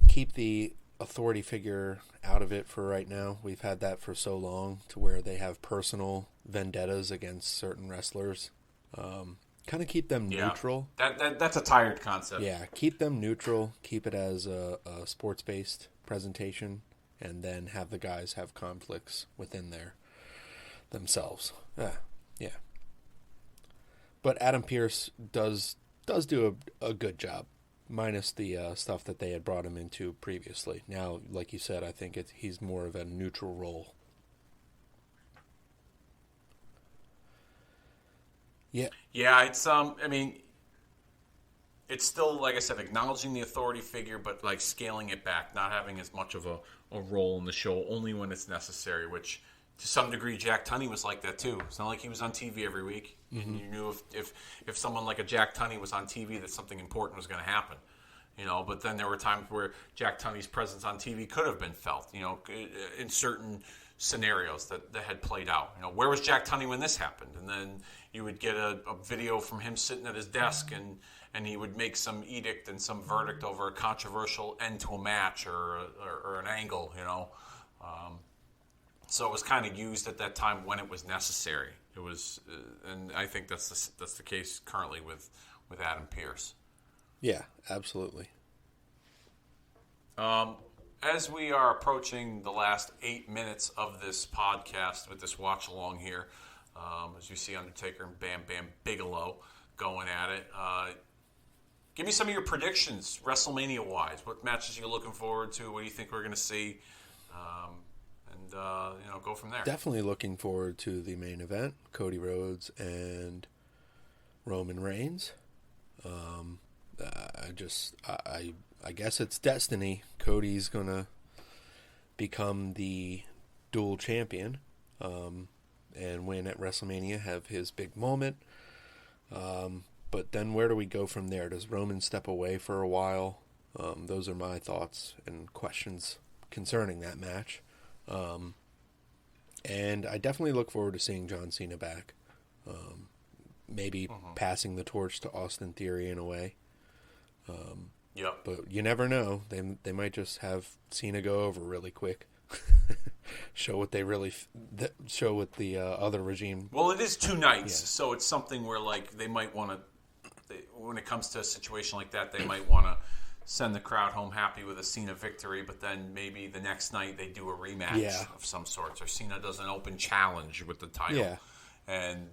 Keep the authority figure out of it for right now. We've had that for so long to where they have personal vendettas against certain wrestlers. Kind of keep them neutral. That's a tired concept. Yeah, keep them neutral. Keep it as a sports-based presentation, and then have the guys have conflicts within themselves. Yeah. But Adam Pearce does do a good job, minus the stuff that they had brought him into previously. Now, like you said, I think he's more of a neutral role. Yeah. Yeah, it's it's still, like I said, acknowledging the authority figure, but like scaling it back, not having as much of a role in the show, only when it's necessary, which to some degree Jack Tunney was like that too. It's not like he was on TV every week. And you knew if someone like a Jack Tunney was on TV that something important was going to happen. But then there were times where Jack Tunney's presence on TV could have been felt, in certain scenarios that had played out. Where was Jack Tunney when this happened? And then you would get a video from him sitting at his desk and he would make some edict and some verdict over a controversial end to a match or an angle, So it was kind of used at that time when it was necessary. It was, and I think that's the case currently with Adam Pearce. Yeah, absolutely. As we are approaching the last 8 minutes of this podcast with this watch along here, as you see Undertaker and Bam Bam Bigelow going at it, give me some of your predictions, WrestleMania wise. What matches you're looking forward to? What do you think we're going to see? Go from there. Definitely looking forward to the main event, Cody Rhodes and Roman Reigns. I guess it's destiny. Cody's gonna become the dual champion, and win at WrestleMania, have his big moment. But then where do we go from there? Does Roman step away for a while? Those are my thoughts and questions concerning that match. And I definitely look forward to seeing John Cena back. Maybe passing the torch to Austin Theory in a way. But you never know. They might just have Cena go over really quick. Show what they really show with the other regime. Well, it is 2 nights, so it's something where like they might want to. When it comes to a situation like that, they might want to send the crowd home happy with a Cena victory, but then maybe the next night they do a rematch of some sorts, or Cena does an open challenge with the title, and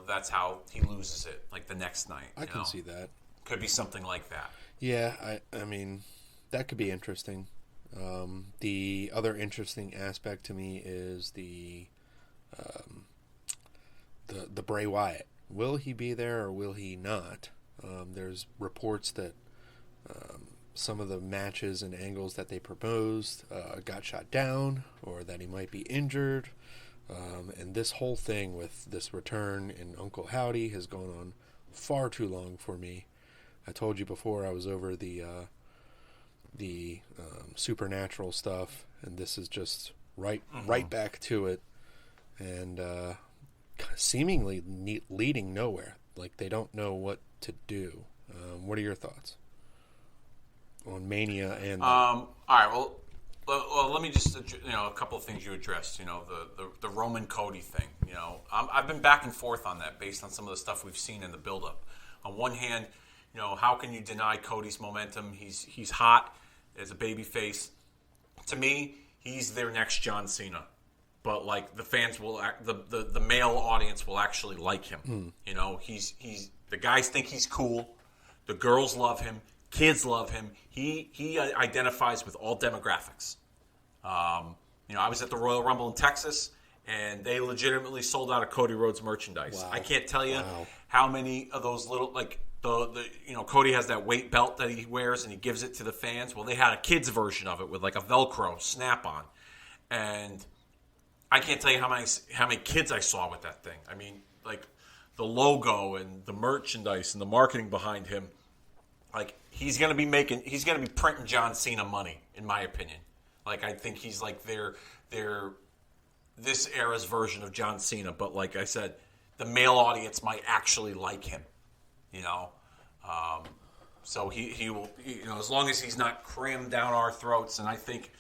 that's how he loses it, like the next night. I can see that. Could be something like that. Yeah, I mean, that could be interesting. The other interesting aspect to me is the Bray Wyatt. Will he be there or will he not? There's reports that some of the matches and angles that they proposed got shot down, or that he might be injured. And this whole thing with this return in Uncle Howdy has gone on far too long for me. I told you before I was over the supernatural stuff, and this is just right back to it, and seemingly leading nowhere. Like they don't know what to do. What are your thoughts on Mania and? All right. Well, let me just a couple of things you addressed. The Roman Cody thing. I've been back and forth on that based on some of the stuff we've seen in the build-up. On one hand, how can you deny Cody's momentum? He's hot as a babyface. To me, he's their next John Cena. But like the fans will, the male audience will actually like him. He's the guys think he's cool. The girls love him. Kids love him. He identifies with all demographics. I was at the Royal Rumble in Texas, and they legitimately sold out of Cody Rhodes merchandise. Wow. I can't tell you how many of those little, like, Cody has that weight belt that he wears and he gives it to the fans. Well, they had a kid's version of it with like a Velcro snap-on, and I can't tell you how many kids I saw with that thing. I mean, like the logo and the merchandise and the marketing behind him. Like he's gonna be printing John Cena money, in my opinion. Like I think he's like their this era's version of John Cena. But like I said, the male audience might actually like him. So he will, as long as he's not crammed down our throats, and I think,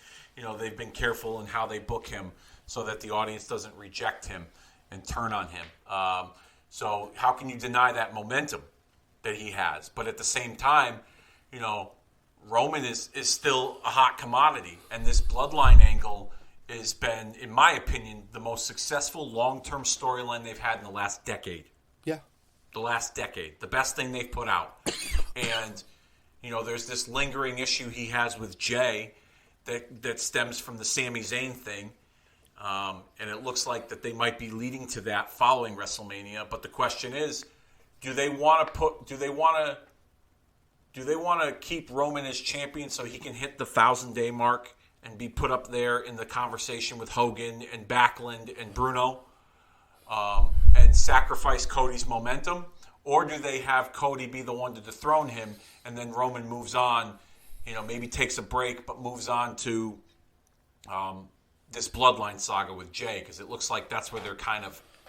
they've been careful in how they book him so that the audience doesn't reject him and turn on him. So how can you deny that momentum that he has? But at the same time, Roman is still a hot commodity, and this bloodline angle has been, in my opinion, the most successful long-term storyline they've had in the last decade. Yeah. The last decade. The best thing they've put out. And, there's this lingering issue he has with Jay that stems from the Sami Zayn thing. And it looks like that they might be leading to that following WrestleMania. But the question is, do they want to keep Roman as champion so he can hit the 1,000-day mark and be put up there in the conversation with Hogan and Backlund and Bruno? And sacrifice Cody's momentum? Or do they have Cody be the one to dethrone him and then Roman moves on, maybe takes a break but moves on to this bloodline saga with Jay? Because it looks like that's where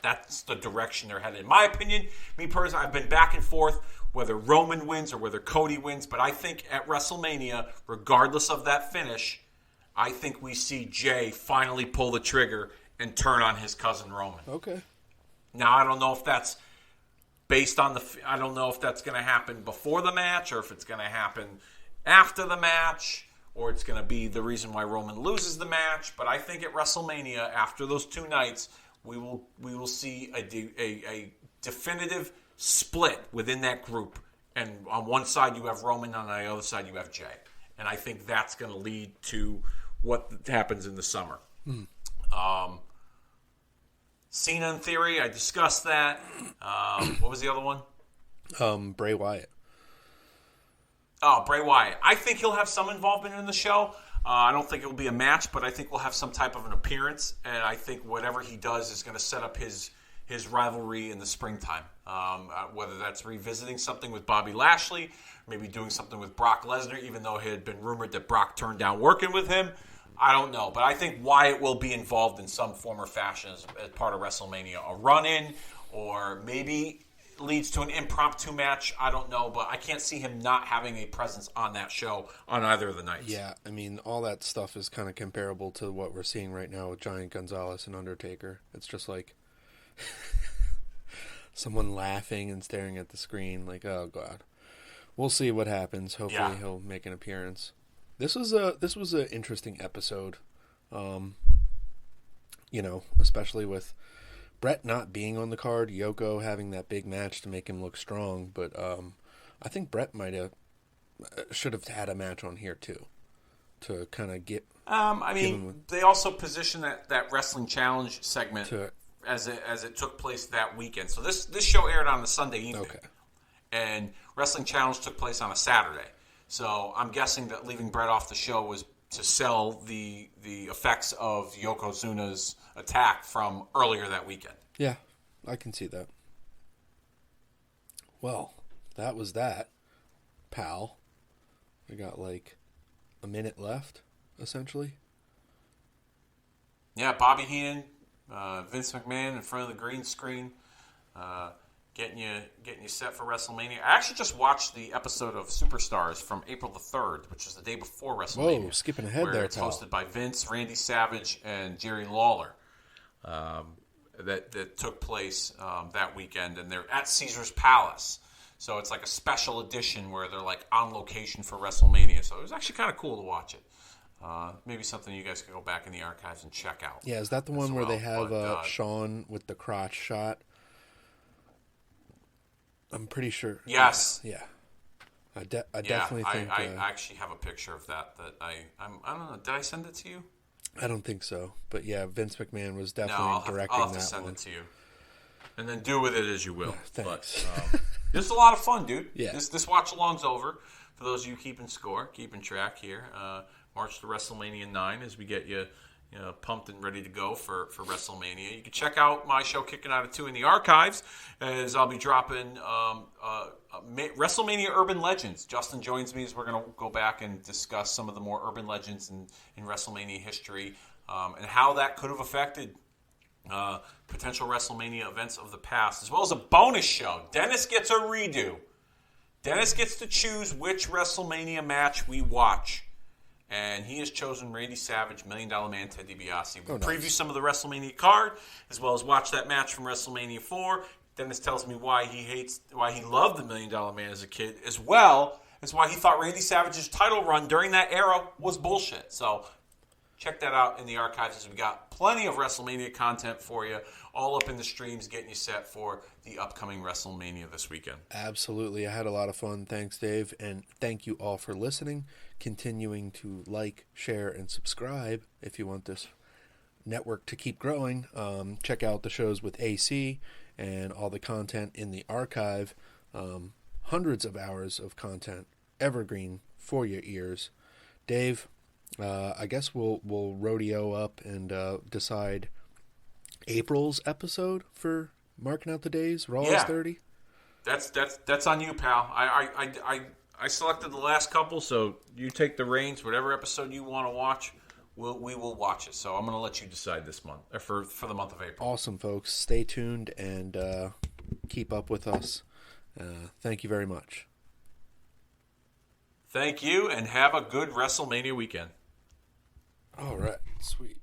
that's the direction they're headed. In my opinion, me personally, I've been back and forth whether Roman wins or whether Cody wins, but I think at WrestleMania, regardless of that finish, I think we see Jay finally pull the trigger and turn on his cousin Roman. Okay. Now, I don't know if that's based on I don't know if that's going to happen before the match or if it's going to happen after the match or it's going to be the reason why Roman loses the match. But I think at WrestleMania, after those 2 nights, we will see a definitive split within that group. And on one side you have Roman, on the other side you have Jay. And I think that's going to lead to what happens in the summer. Cena in theory, I discussed that. What was the other one? Bray Wyatt. Oh, Bray Wyatt. I think he'll have some involvement in the show. I don't think it will be a match, but I think we'll have some type of an appearance. And I think whatever he does is going to set up his rivalry in the springtime. Whether that's revisiting something with Bobby Lashley, maybe doing something with Brock Lesnar, even though it had been rumored that Brock turned down working with him. I don't know, but I think Wyatt will be involved in some form or fashion as part of WrestleMania. A run-in, or maybe leads to an impromptu match. I don't know, but I can't see him not having a presence on that show on either of the nights. Yeah, I mean, all that stuff is kind of comparable to what we're seeing right now with Giant Gonzalez and Undertaker. It's just like someone laughing and staring at the screen like, oh, God. We'll see what happens. Hopefully he'll make an appearance. This was an interesting episode, especially with Brett not being on the card, Yoko having that big match to make him look strong. But I think Brett should have had a match on here too, to kind of get. They also positioned that wrestling challenge segment as it took place that weekend. So this show aired on the Sunday evening, and wrestling challenge took place on a Saturday. So I'm guessing that leaving Brett off the show was to sell the effects of Yokozuna's attack from earlier that weekend. Yeah, I can see that. Well, that was that, pal. We got like a minute left, essentially. Yeah, Bobby Heenan, Vince McMahon in front of the green screen, getting you set for WrestleMania. I actually just watched the episode of Superstars from April the 3rd, which is the day before WrestleMania. Whoa, skipping ahead there, it's hosted by Vince, Randy Savage, and Jerry Lawler. That took place that weekend, and they're at Caesar's Palace. So it's like a special edition where they're like on location for WrestleMania. So it was actually kind of cool to watch it. Maybe something you guys could go back in the archives and check out. Yeah, is that the one where they have Shawn with the crotch shot? I'm pretty sure. Yes. Yeah. I definitely think. I actually have a picture of that I don't know. Did I send it to you? I don't think so. But yeah, Vince McMahon was definitely directing that one. I'll have to send it to you. And then do with it as you will. Thanks. But, This is a lot of fun, dude. Yeah. This watch along's over. For those of you keeping score, keeping track here, March to WrestleMania 9 as we get you pumped and ready to go for WrestleMania. You can check out my show Kicking Out at 2 in the archives as I'll be dropping WrestleMania Urban Legends. Justin joins me as we're going to go back and discuss some of the more urban legends in WrestleMania history and how that could have affected potential WrestleMania events of the past, as well as a bonus show. Dennis gets a redo. Dennis gets to choose which WrestleMania match we watch. And he has chosen Randy Savage, $1 Million Man, Ted DiBiase. We'll preview some of the WrestleMania card, as well as watch that match from WrestleMania 4. Dennis tells me why he loved the $1 Million Man as a kid, as well as why he thought Randy Savage's title run during that era was bullshit. So check that out in the archives, as we got plenty of WrestleMania content for you, all up in the streams, getting you set for the upcoming WrestleMania this weekend. Absolutely. I had a lot of fun. Thanks, Dave. And thank you all for listening, continuing to like, share, and subscribe if you want this network to keep growing. Check out the shows with AC and all the content in the archive. Hundreds of hours of content, evergreen for your ears. Dave, I guess we'll rodeo up and decide April's episode for marking out the days. Raw is 30. That's on you, pal. I selected the last couple, so you take the reins. Whatever episode you want to watch, we will watch it. So I'm going to let you decide this month, or for the month of April. Awesome, folks. Stay tuned and keep up with us. Thank you very much. Thank you, and have a good WrestleMania weekend. All right. Sweet.